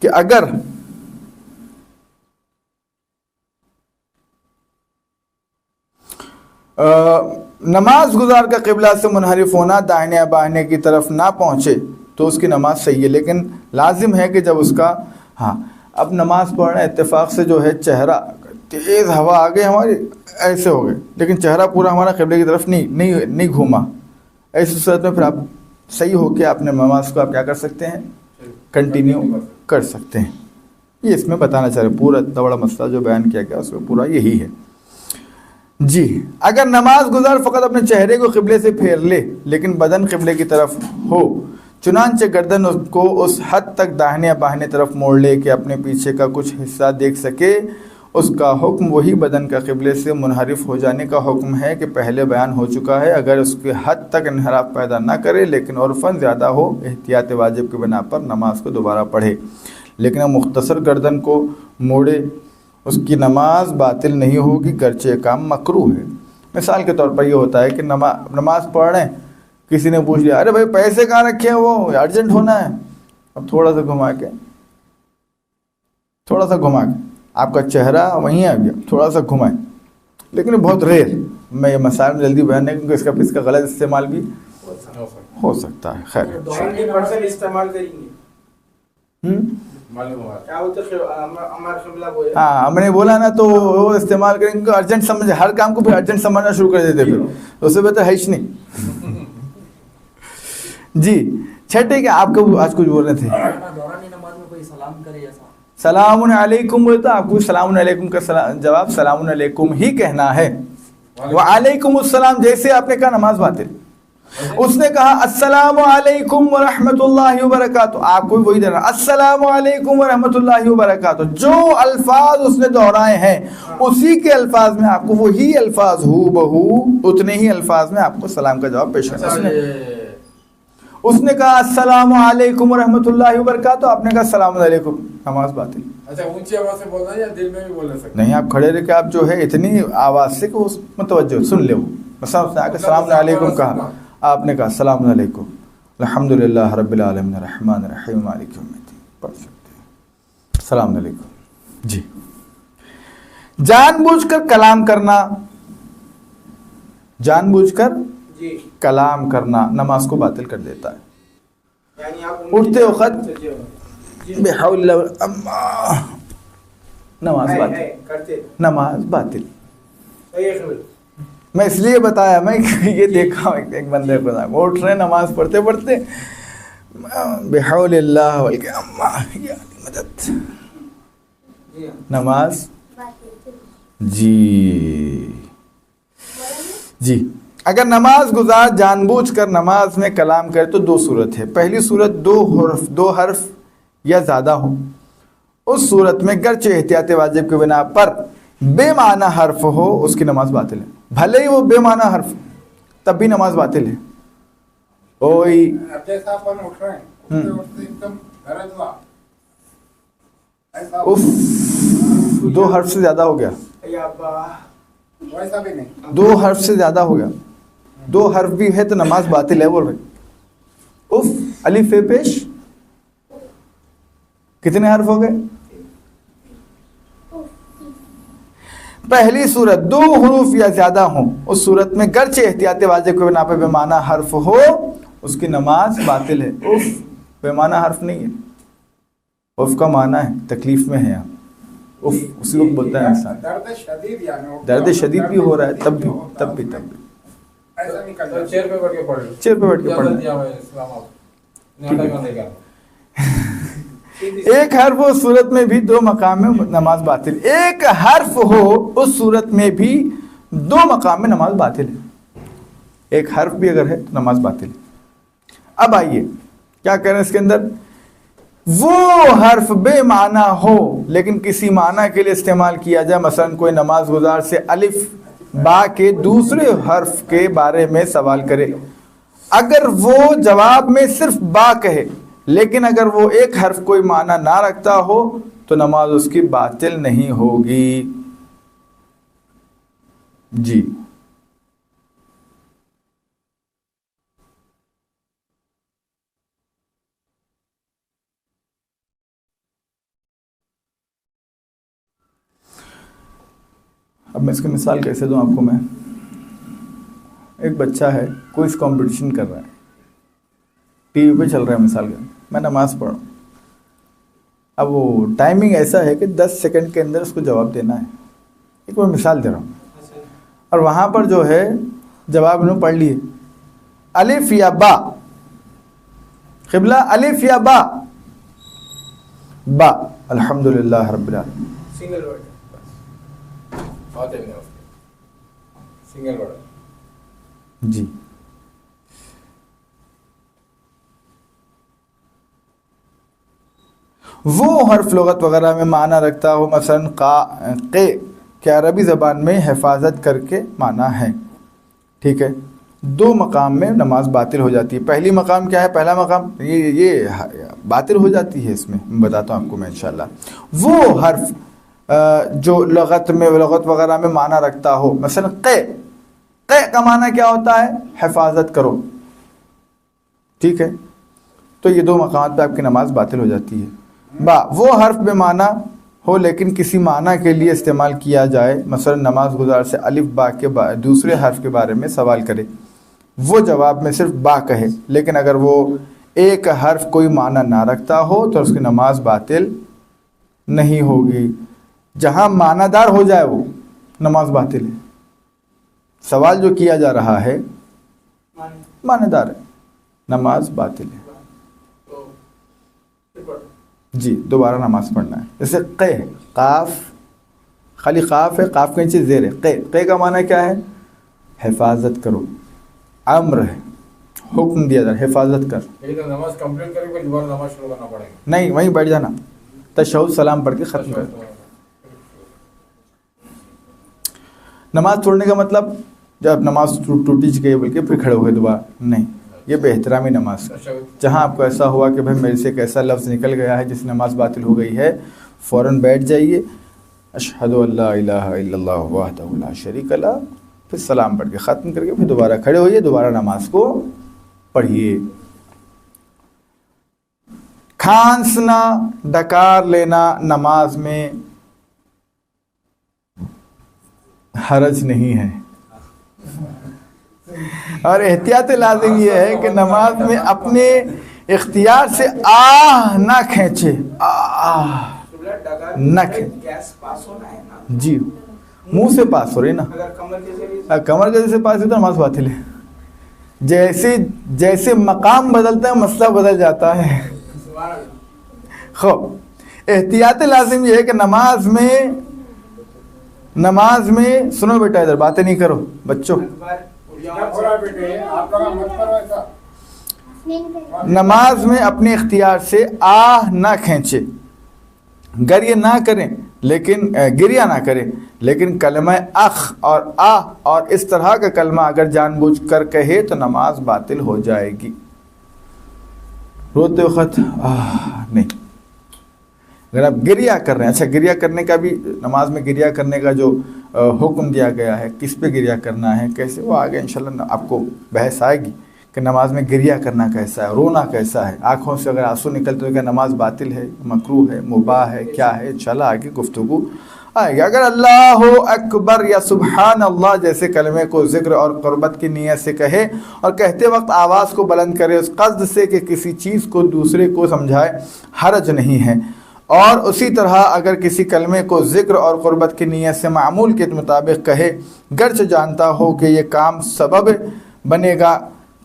کہ اگر نماز گزار کا قبلہ سے منحرف ہونا دائیں یا بائیں کی طرف نہ پہنچے تو اس کی نماز صحیح ہے، لیکن لازم ہے کہ جب اس کا اب نماز پڑھنا اتفاق سے جو ہے چہرہ، تیز ہوا آ گئی ہماری، ایسے ہو گئے لیکن چہرہ پورا ہمارا قبلے کی طرف نہیں گھوما، ایسی صورت میں پھر آپ صحیح ہو کے اپنے نماز کو آپ کیا کر سکتے ہیں؟ کنٹینیو کر سکتے ہیں. یہ اس میں بتانا چاہ رہے، پورا اتنا بڑا مسئلہ جو بیان کیا گیا اس میں پورا یہی ہے. جی، اگر نماز گزار فقط اپنے چہرے کو قبلے سے پھیر لے لیکن بدن قبلے کی طرف ہو، چنانچہ گردن کو اس حد تک داہنے یا بائیں طرف موڑ لے کہ اپنے پیچھے کا کچھ حصہ دیکھ سکے، اس کا حکم وہی بدن کا قبلے سے منحرف ہو جانے کا حکم ہے کہ پہلے بیان ہو چکا ہے، اگر اس کے حد تک انحراف پیدا نہ کرے لیکن عرفاً زیادہ ہو، احتیاط واجب کی بنا پر نماز کو دوبارہ پڑھے. لیکن اب مختصر گردن کو موڑے، اس کی نماز باطل نہیں ہوگی گرچہ کام مکروہ ہے. مثال کے طور پر یہ ہوتا ہے کہ نماز پڑھ رہے ہیں، کسی نے پوچھ لیا ارے بھائی پیسے کہاں رکھے ہیں، وہ ارجنٹ ہونا ہے، اب تھوڑا سا گھما کے آپ کا چہرہ وہیں آ گیا، تھوڑا سا گھمائیں، لیکن بہت ریئر. میں یہ مسائل میں جلدی بیان نہیں کیونکہ اس کا غلط استعمال بھی ہو سکتا ہے. خیر استعمال کریں گے ہم نے بولا نا، تو وہ استعمال کریں گے ارجنٹ سمجھ، ہر کام کو پھر ارجنٹ سمجھنا شروع کر دیتے، پھر اس سے بہتر ہے ہی نہیں. جی چھٹے کہ آپ کو آج کچھ بول رہے تھے. سلام علیکم بولتا، آپ کو سلام علیکم کا جواب سلام علیکم ہی کہنا ہے. وعلیکم السلام جیسے آپ نے کہا نماز باطل. اس نے کہا السلام علیکم ورحمۃ اللہ وبرکاتہ، آپ کو بھی وہی دینا السلام علیکم ورحمۃ اللہ وبرکاتہ. جو الفاظ اس نے دہرائے ہیں اسی کے الفاظ میں آپ کو وہی الفاظ ہو بہو اتنے ہی الفاظ میں آپ کو سلام کا جواب پیش کرنا. اس نے کہا السلام علیکم ورحمۃ اللہ وبرکاتہ، آپ نے کہا السلام علیکم، نماز باطل. اچھا اونچی آواز سے بولنا یا دل میں بھی بول سکتے؟ نہیں، آپ کھڑے رہ کے آپ جو ہے اتنی آواز سے کہ اس متوجہ سن لے. وہ مثلا اس نے آ کے السلام علیکم کہا، آپ نے کہا السلام علیکم الحمدللہ رب العالمین الرحمن الرحیم مالک یوم الدین، پڑھ سکتے ہیں السلام علیکم. جی، جان بوجھ کر کلام کرنا، جان بوجھ کر کلام کرنا نماز کو باطل کر دیتا ہے. اٹھتے وقت بحول اللہ نماز باطل، نماز باطل. میں اس لیے بتایا، میں یہ دیکھا ایک بندے کو اٹھ رہے نماز پڑھتے پڑھتے بحول اللہ مدد، نماز جی. اگر نماز گزار جان بوجھ کر نماز میں کلام کرے تو دو صورت ہے. پہلی صورت دو حرف یا زیادہ ہو، اس صورت میں گرچہ احتیاط واجب کی بنا پر بے معنی حرف ہو اس کی نماز باطل ہے. بھلے ہی وہ بے معنی حرف تب بھی نماز باطل ہے. دو حرف سے زیادہ ہو گیا، دو حرف سے زیادہ ہو گیا، دو حرف بھی ہے تو نماز باطل ہے. بول رہے اف الف پیش کتنے حرف ہو گئے؟ پہلی صورت دو حروف یا زیادہ ہوں، اس صورت میں گرچہ احتیاط واجب کے بنا پہ بے معنی حرف ہو اس کی نماز باطل ہے. اف بے معنی حرف نہیں ہے، اف کا معنی ہے تکلیف میں ہے. اف اسی وقت بولتا ہے انسان درد شدید بھی ہو رہا ہے تب بھی چیر پہ بیٹھ کے پڑھ. ایک حرف اس صورت میں بھی دو مقام میں نماز باطل. ایک حرف ہو اس صورت میں بھی دو مقام میں نماز باطل ہے. ایک حرف بھی اگر ہے تو نماز باطل ہے. اب آئیے کیا کہہ رہے ہیں اس کے اندر، وہ حرف بے معنی ہو لیکن کسی معنی کے لیے استعمال کیا جائے. مثلا کوئی نماز گزار سے الف با کے دوسرے حرف کے بارے میں سوال کرے، اگر وہ جواب میں صرف با کہے لیکن اگر وہ ایک حرف کوئی معنی نہ رکھتا ہو تو نماز اس کی باطل نہیں ہوگی. جی اب میں اس کی مثال کیسے دوں آپ کو. میں ایک بچہ ہے کوئی کمپٹیشن کر رہا ہے, ٹی وی پہ چل رہا ہے مثال کا, میں نماز پڑھ رہا ہوں. اب وہ ٹائمنگ ایسا ہے کہ 10 سیکنڈ کے اندر اس کو جواب دینا ہے. ایک میں مثال دے رہا ہوں. اور وہاں پر جو ہے جواب انہوں پڑھ لیے الف یا با, قبلہ الف یا با, با الحمدللہ رب العالمین, سنگل ورڈ سنگل ورڈ. جی وہ حرف لغت وغیرہ میں معنی رکھتا ہو, مثلا قے کہ عربی زبان میں حفاظت کر کے معنی ہے. ٹھیک ہے, 2 مقام میں نماز باطل ہو جاتی ہے. پہلی مقام کیا ہے؟ پہلا مقام یہ باطل ہو جاتی ہے. اس میں بتاتا ہوں آپ کو میں انشاءاللہ. وہ حرف جو لغت وغیرہ میں معنی رکھتا ہو, مثلا قے کا معنی کیا ہوتا ہے؟ حفاظت کرو. ٹھیک ہے, تو یہ 2 مقامات پہ آپ کی نماز باطل ہو جاتی ہے. با وہ حرف بے معنی ہو لیکن کسی معنی کے لیے استعمال کیا جائے, مثلا نماز گزار سے الف با کے دوسرے حرف کے بارے میں سوال کرے, وہ جواب میں صرف با کہے لیکن اگر وہ ایک حرف کوئی معنی نہ رکھتا ہو تو اس کی نماز باطل نہیں ہوگی. جہاں معنی دار ہو جائے وہ نماز باطل ہے. سوال جو کیا جا رہا ہے معنی دار ہے, نماز باطل ہے. جی دوبارہ نماز پڑھنا ہے. جیسے قے, قاف, خالی قاف ہے, قاف کے نیچے زیر ہے. قے کا معنی کیا ہے؟ حفاظت کرو, امر ہے, حکم دیا جا رہا ہے حفاظت کر. نماز کمپلیٹ کرے پھر دوبارہ نماز شروع کرنا پڑے گا؟ نہیں, وہیں بیٹھ جانا, تشہد سلام پڑھ کے ختم کر. نماز چھوڑنے کا مطلب جب نماز ٹوٹی چکی ہے بلکہ پھر کھڑے ہو گئے دوبارہ نہیں, یہ بے احترامی نماز. جہاں آپ کو ایسا ہوا کہ بھائی میرے سے ایک ایسا لفظ نکل گیا ہے جس سے نماز باطل ہو گئی ہے, فوراً بیٹھ جائیے, اشہد ان لا الہ الا اللہ وحدہ لا شریک لہ, پھر سلام پڑھ کے ختم کر کے پھر دوبارہ کھڑے ہوئیے, دوبارہ نماز کو پڑھیے. کھانسنا, ڈکار لینا نماز میں حرج نہیں ہے. اور احتیاط لازم یہ ہے کہ نماز میں اپنے اختیار سے آہ نہ کھینچے, نہ کھینچے. جی منہ سے پاس ہو رہی نا, کمر کے جیسے پاس ہو تو نماز باطل ہے. جیسے مقام بدلتا ہے مسئلہ بدل جاتا ہے. خوب احتیاط لازم یہ ہے کہ نماز میں سنو بیٹا, ادھر باتیں نہیں کرو بچوں. نماز میں اپنے اختیار سے آہ نہ کھینچے, گریہ نہ کریں لیکن گریہ نہ کریں, لیکن کلمہ اخ اور آہ اور اس طرح کا کلمہ اگر جان بوجھ کر کہے تو نماز باطل ہو جائے گی. روتے وقت نہیں. اگر آپ گریہ کر رہے ہیں, اچھا گریہ کرنے کا بھی نماز میں گریہ کرنے کا جو حکم دیا گیا ہے, کس پہ گریہ کرنا ہے کیسے, وہ آگے انشاءاللہ آپ کو بحث آئے گی کہ نماز میں گریہ کرنا کیسا ہے, رونا کیسا ہے, آنکھوں سے اگر آنسو نکلتے تو کیا نماز باطل ہے, مکروہ ہے, مباح ہے, کیا ہے, انشاءاللہ آگے گفتگو آئے گی. اگر اللہ اکبر یا سبحان اللہ جیسے کلمے کو ذکر اور قربت کی نیت سے کہے اور کہتے وقت آواز کو بلند کرے اس قصد سے کہ کسی چیز کو دوسرے کو سمجھائے, حرج نہیں ہے. اور اسی طرح اگر کسی کلمے کو ذکر اور قربت کی نیت سے معمول کے مطابق کہے گرچہ جانتا ہو کہ یہ کام سبب بنے گا,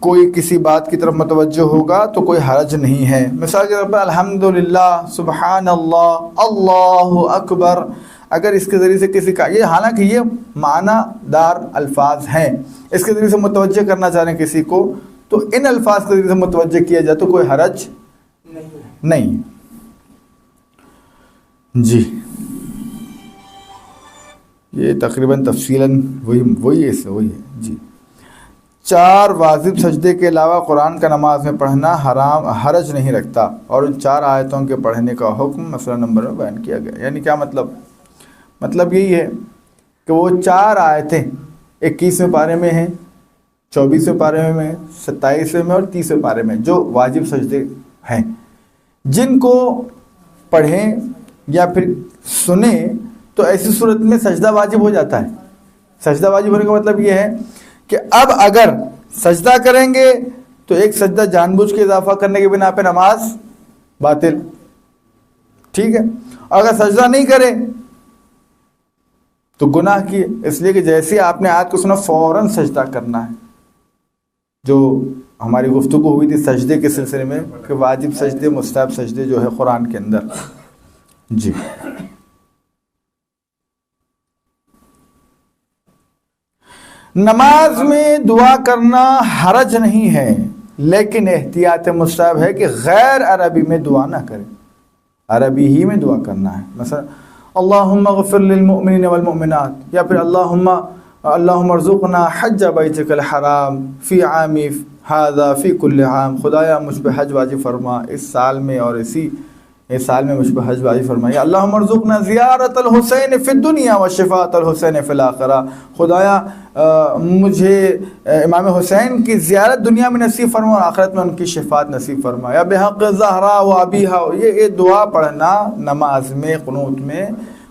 کوئی کسی بات کی طرف متوجہ ہوگا تو کوئی حرج نہیں ہے. مثال کے طور پر الحمدللہ, سبحان اللہ, اللہ اکبر, اگر اس کے ذریعے سے کسی کا, یہ حالانکہ یہ معنی دار الفاظ ہیں, اس کے ذریعے سے متوجہ کرنا چاہ رہے ہیں کسی کو تو ان الفاظ کے ذریعے سے متوجہ کیا جائے تو کوئی حرج نہیں. جی یہ تقریباً تفصیلاً وہی ہے. جی 4 واجب سجدے کے علاوہ قرآن کا نماز میں پڑھنا حرج نہیں رکھتا، اور ان 4 آیتوں کے پڑھنے کا حکم مسئلہ نمبر میں بیان کیا گیا۔ یعنی کیا مطلب یہی ہے کہ وہ 4 آیتیں 21ویں پارے میں ہیں، 24ویں پارے میں، 27ویں میں اور 30ویں پارے میں جو واجب سجدے ہیں، جن کو پڑھیں یا پھر سنیں تو ایسی صورت میں سجدہ واجب ہو جاتا ہے۔ سجدہ واجب ہونے کا مطلب یہ ہے کہ اب اگر سجدہ کریں گے تو ایک سجدہ جان بوجھ کے اضافہ کرنے کے بنا پہ نماز باطل، ٹھیک ہے، اور اگر سجدہ نہیں کرے تو گناہ کیے، اس لیے کہ جیسے آپ نے آیت کو سنا فوراً سجدہ کرنا ہے۔ جو ہماری گفتگو ہوئی تھی سجدے کے سلسلے میں کہ واجب سجدے مستحب سجدے جو ہے قرآن کے اندر، جی نماز میں دعا کرنا حرج نہیں ہے، لیکن احتیاط مستحب ہے کہ غیر عربی میں دعا نہ کریں، عربی ہی میں دعا کرنا ہے۔ مثلا اللہم اغفر للمؤمنین والمؤمنات، یا پھر اللہم ارزقنا حج بیتک الحرام فی عامی ھذا فی کل عام، خدایا مجھ پہ حج واجب فرما اس سال میں اور اسی سال میں مجھ پہ حج واجب فرمایا۔ اللہم ارزقنا زیارت الحسین فی الدنیا وشفاعت الحسین فی الآخرہ، خدایا مجھے امام حسین کی زیارت دنیا میں نصیب فرما اور آخرت میں ان کی شفاعت نصیب فرما، یا بحق زہرا و ابیہا۔ یہ دعا پڑھنا نماز میں قنوت میں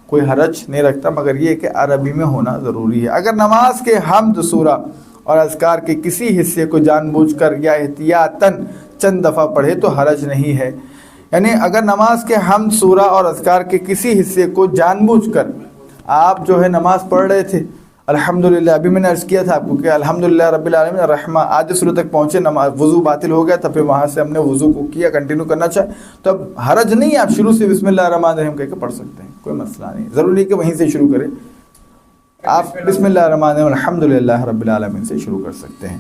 کوئی حرج نہیں رکھتا، مگر یہ کہ عربی میں ہونا ضروری ہے۔ اگر نماز کے حمد سورہ اور اذکار کے کسی حصے کو جان بوجھ کر یا احتیاطاً چند دفعہ پڑھے تو حرج نہیں ہے۔ یعنی اگر نماز کے حمد سورہ اور اذکار کے کسی حصے کو جان بوجھ کر آپ جو ہے نماز پڑھ رہے تھے، الحمدللہ، ابھی میں نے عرض کیا تھا آپ کو کہ الحمدللہ رب العالمین الرحمن، آدھے سورہ تک پہنچے، نماز وضو باطل ہو گیا تھا، پھر وہاں سے ہم نے وضو کو کیا، کنٹینیو کرنا چاہے تو اب حرج نہیں ہے، آپ شروع سے بسم اللہ الرحمن الرحیم کہہ کے پڑھ سکتے ہیں، کوئی مسئلہ نہیں، ضروری کہ وہیں سے شروع کریں، آپ بسم اللہ الرحمن الرحیم الحمدللہ رب العالمین سے شروع کر سکتے ہیں۔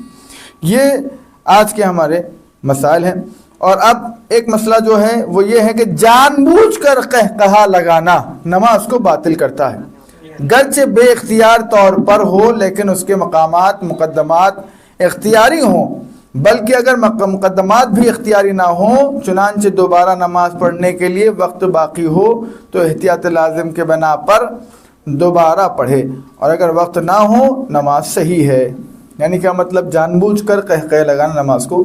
یہ آج کے ہمارے مسائل ہیں۔ اور اب ایک مسئلہ جو ہے وہ یہ ہے کہ جان بوجھ کر قہقہا لگانا نماز کو باطل کرتا ہے، گرچہ بے اختیار طور پر ہو، لیکن اس کے مقدمات اختیاری ہوں، بلکہ اگر مقدمات بھی اختیاری نہ ہوں، چنانچہ دوبارہ نماز پڑھنے کے لیے وقت باقی ہو تو احتیاط لازم کے بنا پر دوبارہ پڑھے، اور اگر وقت نہ ہو نماز صحیح ہے۔ یعنی کیا مطلب؟ جان بوجھ کر قہقہے لگانا نماز کو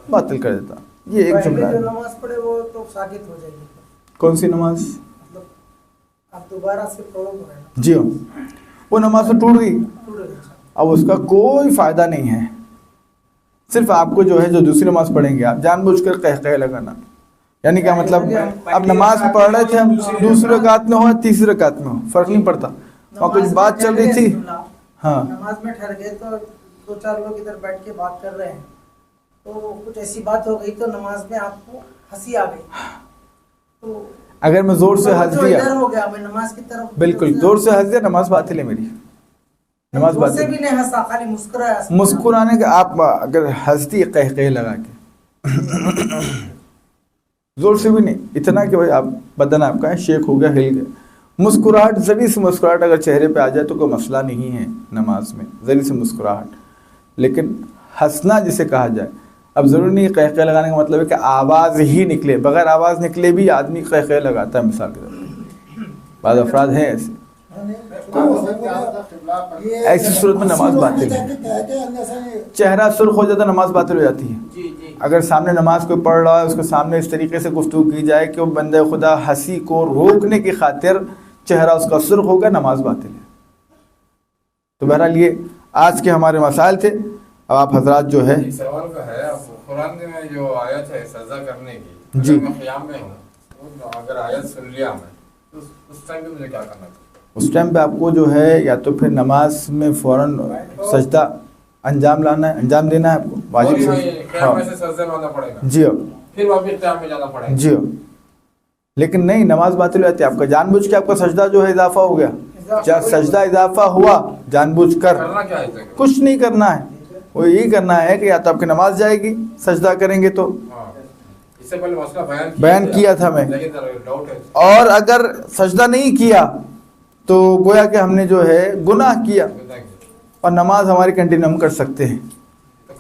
باطل کر دیتا۔ یہ ایک جملہ ہے۔ جو نماز پڑھے وہ تو ساقط ہو جائے گی۔ کون سی نماز؟ مطلب آپ دوبارہ سے پڑھو گے؟ جی ہاں، وہ نماز تو ٹوٹ گئی، اب اس کا کوئی فائدہ نہیں ہے، صرف آپ کو جو ہے جو دوسری نماز پڑھیں گے آپ جان بوجھ کر قہقہے لگانا۔ یعنی کیا مطلب؟ اب نماز پڑھ رہے تھے ہم، دوسری رکعت میں ہو تیسری رکعت میں ہو فرق نہیں پڑتا، وہاں کچھ بات چل رہی تھی، ہاں نماز میں ٹھہر گئے تو 2-4 لوگ ادھر بیٹھ کے بات کر رہے ہیں، تو کچھ ایسی بات ہو گئی تو نماز میں آپ کو ہنسی آ گئی، تو اگر میں زور سے ہنس دیا، ہو گیا، میں نماز کی طرف بالکل زور سے ہنس دیا، نماز باطل ہے میری، نماز زور سے باطل بھی نہیں ہنسا، خالی مسکرایا۔ مسکرانے کا آپ اگر ہنس دی قہقہے لگا کے زور سے بھی نہیں، اتنا کہ بھائی آپ بدن آپ کا ہے شیک ہو گیا، ہل گیا، مسکراہٹ ذری سے مسکراہٹ اگر چہرے پہ آ جائے تو کوئی مسئلہ نہیں ہے نماز میں، ذری سے مسکراہٹ، لیکن ہنسنا جسے کہا جائے، اب ضروری نہیں قہقہے لگانے کا مطلب ہے کہ آواز ہی نکلے، بغیر آواز نکلے بھی آدمی قہقہے لگاتا ہے، مثال کے طور پر بعض افراد ہیں ایسے، ایسی صورت میں نماز باطل ہے، چہرہ سرخ ہو جاتا نماز باطل ہو جاتی ہے۔ اگر سامنے نماز کوئی پڑھ رہا ہے اس کے سامنے اس طریقے سے گفتگو کی جائے کہ وہ بندہ خدا ہنسی کو روکنے کی خاطر چہرہ اس کا سرخ ہوگا، نماز باطل ہے۔ تو بہرحال یہ آج کے ہمارے مسائل تھے۔ اب آپ حضرات جو ہے سوال کا ہے، قرآن میں جو آیت ہے سجدہ کرنے کی، جی، میں قیام میں ہوں، اگر آیت سن لیا میں تو اس ٹائم پہ مجھے کیا کرنا چاہیے؟ اس ٹائم پہ آپ کو جو ہے یا تو پھر نماز میں فوراً سجدہ انجام لانا ہے، انجام دینا ہے آپ کو، واجب قیام میں سے سجدے میں آنا پڑے گا، جی ہو، پھر واپس قیام میں جانا پڑے گا، جی ہو، لیکن نہیں، نماز باطل ہو جاتی ہے آپ کا، جان بوجھ کے آپ کا سجدہ جو ہے اضافہ ہو گیا، جب سجدہ اضافہ ہوا جان بوجھ کر، کرنا کیا ہے؟ کچھ نہیں کرنا ہے، وہ یہی کرنا ہے کہ یا تو آپ کی نماز جائے گی، سجدہ کریں گے تو، اس سے پہلے مسئلہ بیان کیا تھا میں، لیکن ڈاؤٹ ہے، اور اگر سجدہ نہیں کیا تو گویا کہ ہم نے جو ہے گناہ کیا، اور نماز ہماری کنٹینیو ہم کر سکتے ہیں،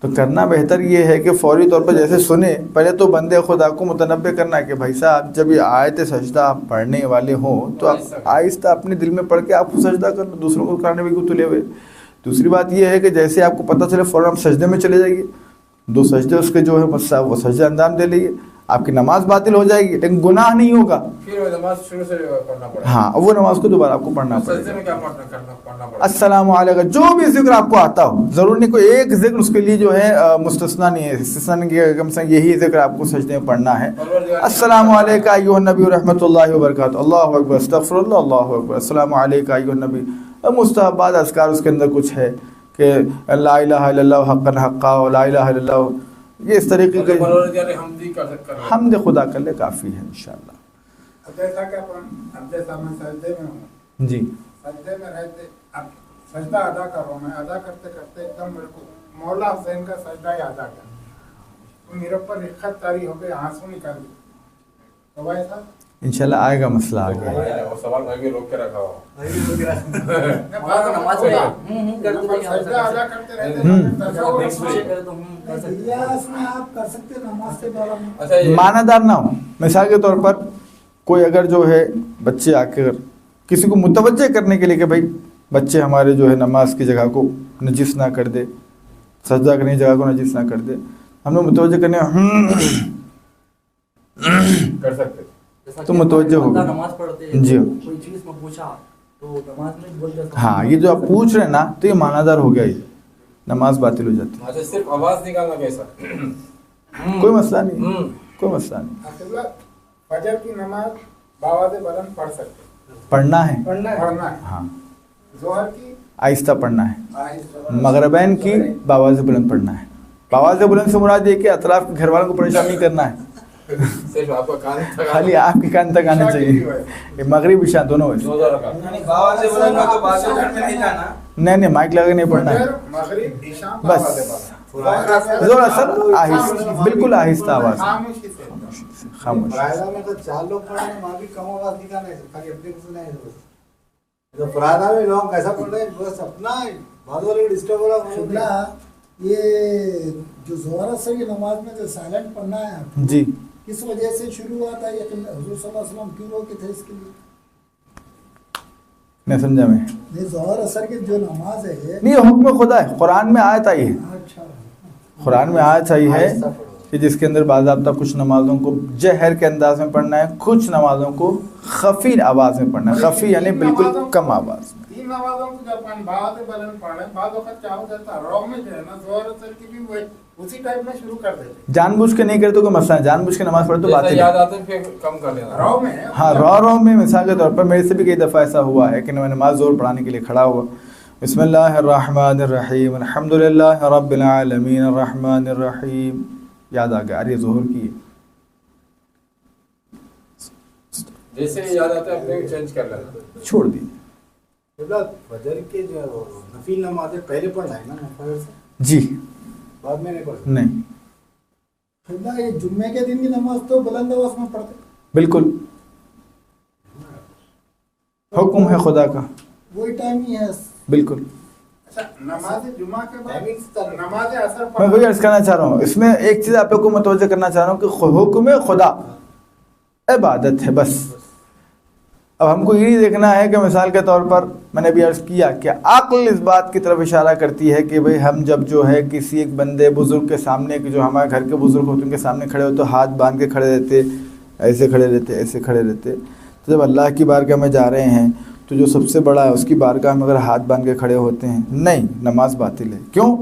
تو کرنا بہتر یہ ہے کہ فوری طور پر جیسے سنے پہلے تو بندے خدا کو متنبع کرنا ہے کہ بھائی صاحب جب یہ آیت سجدہ آپ پڑھنے والے ہوں تو آپ آہستہ اپنے دل میں پڑھ کے آپ کو سجدہ کرنا، دوسروں کو کرانے میں کیوں تلے ہوئے. دوسری بات یہ ہے کہ جیسے آپ کو پتہ چلے فوراً آپ سجدے میں چلے جائیے، 2 سجدے اس کے جو ہے وہ سجدے انجام دے لیجیے، آپ کی نماز باطل ہو جائے گی لیکن گناہ نہیں ہوگا. پھر وہ نماز شروع سے پڑھنا پڑے گا. ہاں وہ نماز کو دوبارہ آپ کو پڑھنا پڑے سجدے گا. میں کیا پڑھنا پڑے گا؟ السلام علیکم، جو بھی ذکر آپ کو آتا ہو، ضرور نہیں کوئی ایک ذکر اس کے لیے جو ہے مستثنا نہیں ہے، استثنا نہیں کہ کم سے کم یہی ذکر آپ کو سجدے میں پڑھنا ہے. السلام علیکم ایھا النبی ورحمۃ اللہ وبرکاتہ، اللہ اکبر، استغفر اللہ، اللہ اکبر، السلام علیکم ایھا النبی. مستحبات اذکار اس کے اندر کچھ ہے کہ لا الہ الا اللہ حقا حقا، لا الہ الا اللہ، یہ اس طریقے کے حمد خدا کر لے کافی ہے انشاءاللہ. جیسا کہ اب جیسا میں سجدے میں ہوں، جی سجدے میں رہتے اب سجدہ ادا کر رہا ہوں، میں ادا کرتے کرتے ایک دم میرے کو مولا حسین کا سجدہ یاد آ گیا، تو میرے اوپر رقت طاری ہو گئی، آنسو نکل گئے. تو بھائی صاحب انشاءاللہ آئے گا مسئلہ آ گیا. وہ سوال میں بھی روک کے رکھا ہوا. سجدہ ادا کرتے رہتے آپ کر سکتے نماز کے دوران معنی دار نہ ہو. مثال کے طور پر کوئی اگر جو ہے بچے آ کر کسی کو متوجہ کرنے کے لیے کہ بھائی بچے ہمارے جو ہے نماز کی جگہ کو نجس نہ کر دے، سجدہ کرنے کی جگہ کو نجس نہ کر دے، ہم لوگ متوجہ کرنے کر سکتے تو متوجہ ہو گئے. نماز پڑھتے جی کوئی چیز میں پوچھا تو نماز میں بول جاتا. ہاں یہ جو آپ پوچھ رہے ہیں نا تو یہ معنی دار ہو گیا، یہ نماز باطل ہو جاتی ہے. اچھا صرف آواز نکالنا کیسا؟ کوئی مسئلہ نہیں، کوئی مسئلہ نہیں. فجر کی نماز باواز بلند پڑھ سکتے، پڑھنا ہے، پڑھنا ہے. ہاں ظہر کی آہستہ پڑھنا ہے. آہستہ، مغربین کی باواز بلند پڑھنا ہے. باواز بلند سے مراد یہ کہ اطراف کے گھر والوں کو پریشان نہیں کرنا ہے، صرف آپ کا کان تک خالی آپ کے کان تک آنا چاہیے. یہ مغرب عشاء دونوں ہے. نہیں نہیں مائک لگا کے نہیں پڑھنا ہے، مغرب عشاء بس زور اثر آہستہ، بالکل آہستہ آواز، خاموشی سے. خاموش. فرائضہ میں تو 4 لوگ پڑھ رہے ہیں، وہاں بھی کم آواز نکالنا ہے، خالی اپنے کو سنا ہے. تو فرائضہ میں لوگ کیسا پڑھ رہے ہیں، بس اپنا بعد والے کو ڈسٹرب ہو رہا ہے. یہ جو ظہر اثر کی نماز میں جو سائلنٹ پڑھنا ہے جی کس وجہ سے شروع ہوا تھا، یہ حضور صلی اللہ علیہ وسلم کیوں روکے تھے اس کے لیے؟ نہیں سمجھا میں. یہ ظہر اثر کی جو نماز ہے یہ نہیں یہ حکم خدا ہے، قرآن میں آیت آئی ہے، اچھا قرآن میں آیت آئی ہے کہ جس کے اندر باضابطہ کچھ نمازوں کو جہر کے انداز میں پڑھنا ہے، کچھ نمازوں کو خفی آواز میں پڑھنا ہے. خفی یعنی بالکل کم آواز میں. 3 نمازوں کو جب ہم باواز بلند پڑھ رہے ہیں، بعض وقت کیا ہو جاتا ہے رو میں جو ہے نا ظہر اثر کی بھی وہ اسی ٹائپ میں شروع کر دیتے، جان بوجھ کے نہیں کرے تو کوئی مسئلہ نہیں، جان بوجھ کے نماز پڑھے تو جیسا باطل یاد ہے. آتے ہیں پھر کم کر لینا. رو میں ہاں رو میں مثال کے طور پر میرے سے بھی کئی دفعہ ایسا ہوا ہے کہ میں نماز زور پڑھانے کے لیے کھڑا ہوا، بسم اللہ الرحمن الرحیم الحمد للہ رب العالمین الرحمن الرحیم، یاد آ گیا ارے ظہر کی ہے. جیسے یاد آتا ہے اپنے چینج کر لینا. چھوڑ دی. فجر کے جو نفل نمازیں پہلے پڑھنا ہے نا فجر سے، جی بعد میں نہیں پڑھنا. نہیں قبلہ یہ جمعے کے دن کی نماز تو بلند آواز میں پڑھتے، بالکل حکم ہے خدا کا، وہی ٹائم ہی ہے. بالکل. اچھا نماز جمعہ کے بعد نماز اثر میں وہی عرض کرنا چاہ رہا ہوں، اس میں ایک چیز آپ لوگ کو متوجہ کرنا چاہ رہا ہوں کہ حکم خدا عبادت ہے بس. اب ہم کو یہ نہیں دیکھنا ہے کہ مثال کے طور پر میں نے بھی عرض کیا کہ عقل اس بات کی طرف اشارہ کرتی ہے کہ بھئی ہم جب جو ہے کسی ایک بندے بزرگ کے سامنے جو ہمارے گھر کے بزرگ ہوتے ہیں ان کے سامنے کھڑے ہوتے تو ہاتھ باندھ کے کھڑے رہتے، ایسے کھڑے رہتے، ایسے کھڑے رہتے. تو جب اللہ کی بارگاہ میں جا رہے ہیں تو جو سب سے بڑا ہے اس کی بارگاہ میں اگر ہاتھ باندھ کے کھڑے ہوتے ہیں، نہیں، نماز باطل ہے. کیوں؟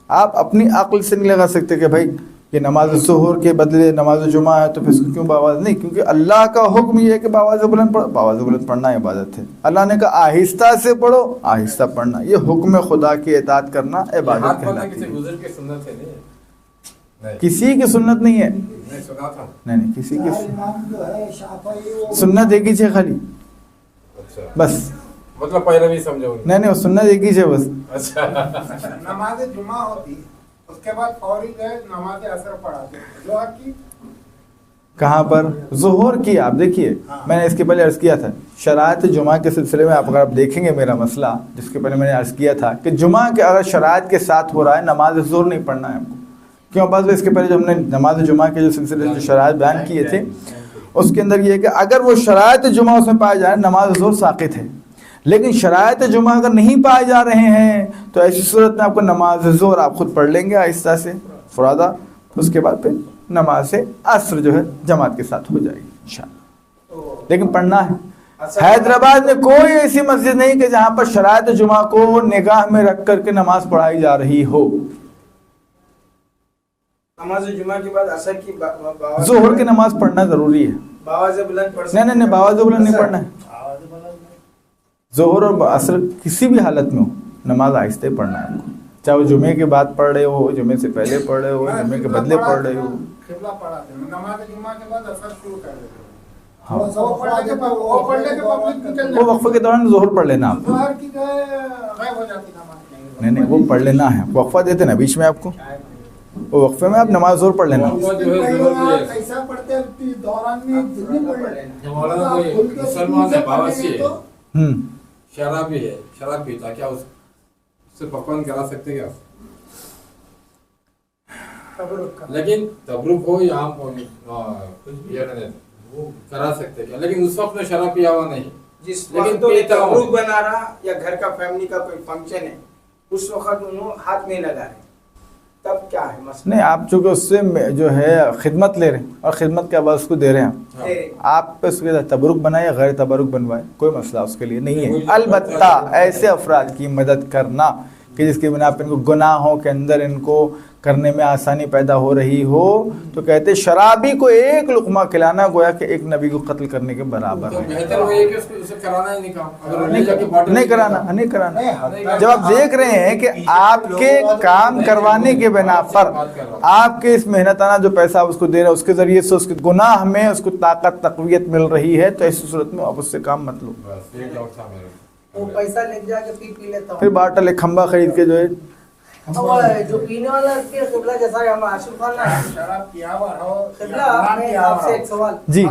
آپ اپنی عقل سے نہیں لگا سکتے کہ بھائی یہ نماز ظہر کے بدلے نماز جمعہ ہے تو پھر اس کو کیوں باواز نہیں، کیونکہ اللہ کا حکم یہ ہے کہ باواز بلند پڑھو. باواز بلند پڑھنا عبادت ہے. اللہ نے کہا آہستہ سے پڑھو، آہستہ پڑھنا، یہ حکم خدا کی اطاعت کرنا عبادت ہاتھ پڑھنا کہلاتی کسی ہے. بزرگ کی سنت ہے نہیں؟ کسی کی سنت نہیں ہے، میں سنا تھا. نہیں کسی کی امام جو ہے شافعی وہ سنت ایک ہی ہے خالی، اچھا بس. مطلب پہلے بھی سمجھو. نہیں وہ سنت ایک ہی ہے بس. اچھا نماز جمعہ ہوتی، اس کے بعد فوری جو ہے نماز اثر پڑھاتے ظہر کی. کہاں پر ظہور کی. آپ دیکھیے میں نے اس کے پہلے عرض کیا تھا شرائط جمعہ کے سلسلے میں اگر آپ دیکھیں گے میرا مسئلہ جس کے پہلے میں نے عرض کیا تھا کہ جمعہ کے اگر شرائط کے ساتھ ہو رہا ہے نماز ظہر نہیں پڑھنا ہے آپ کو. کیوں؟ بس اس کے پہلے جو ہم نے نماز جمعہ کے جو سلسلے جو شرائط بیان کیے تھے اس کے اندر یہ ہے کہ اگر وہ شرائط جمعہ اس میں پائے جائیں نماز ظہر ساقط ہے. لیکن شرائط جمعہ اگر نہیں پائے جا رہے ہیں تو ایسی صورت میں آپ کو نماز ظہر آپ خود پڑھ لیں گے آہستہ سے فرادہ. اس کے بعد پھر نماز عصر جو ہے جماعت کے ساتھ ہو جائے گی انشاءاللہ. لیکن پڑھنا ہے. حیدرآباد میں کوئی ایسی مسجد نہیں کہ جہاں پر شرائط جمعہ کو نگاہ میں رکھ کر کے نماز پڑھائی جا رہی ہو. نماز جمعہ کے بعد عصر کی ظہر کی نماز پڑھنا ضروری ہے. باواز بلند پڑھ نہیں باواز بلند نہیں پڑھنا ہے. ظہر اور عصر کسی بھی حالت میں ہو نماز آہستہ پڑھنا ہے آپ کو. چاہے وہ جمعے کے بعد پڑھ رہے ہو جمعے سے پہلے پڑھ رہے ہو جمعے کے بدلے پڑھ رہے ہو. قبلہ پڑھاتے ہیں نماز جمعہ کے بعد اثر شروع کر دیتے ہیں. ہاں وہ وقفے کے دوران ظہر پڑھ لینا آپ. ظہر کی غائب ہو جاتی نماز. نہیں وہ پڑھ لینا ہے. وقفہ دیتے نا بیچ میں آپ کو وہ وقفے میں آپ نماز ظہر پڑھ لینا. ایسا پڑھتے ہیں دوران میں جتنی پڑھ لیں مسلمان ہے باورچی ہے ہوں شرابی ہے شراب پیتا کیا اس سے پکوان کرا سکتے کیا؟ لیکن تبرک ہو یا عام ہو کرا سکتے کیا؟ لیکن اس وقت میں شراب پیا ہوا نہیں. جس وقت تبرک بنا رہا یا گھر کا فیملی کا کوئی فنکشن ہے اس وقت انہوں ہاتھ نہیں لگا رہے تب کیا ہے مسئلہ؟ نہیں آپ چونکہ اس سے جو ہے خدمت لے رہے ہیں اور خدمت کے بعد اس کو دے رہے ہیں آپ پہ اس کے تبرک بنائے یا غیر تبرک بنوائے کوئی مسئلہ اس کے لیے نہیں ہے. البتہ ایسے افراد کی مدد کرنا کہ جس کی بنا پر ان کو گناہوں کے اندر ان کو کرنے میں آسانی پیدا ہو رہی ہو تو کہتے شرابی کو ایک لقمہ کھلانا گویا کہ ایک نبی کو قتل کرنے کے برابر ہے. بہتر وہ یہ کہ اسے کرانا ہی نہیں کام نہیں کرانا. جب آپ دیکھ رہے ہیں کہ آپ کے کام کروانے کے بنا پر آپ کے اس محنتانہ جو پیسہ آپ اس کو دے رہے ہیں اس کے ذریعے سے اس کے گناہ میں اس کو طاقت تقویت مل رہی ہے تو ایسی صورت میں آپ اس سے کام مت لو. وہ پیسہ لے جا کے پی لیتا ہوں پھر باٹل ایک کھمبا خرید کے جو ہے جو پینے والا کے قبلہ جیسا ہم آشف خان شراب پیا ہوا ہو قبلہ آپ سے ایک سوال جی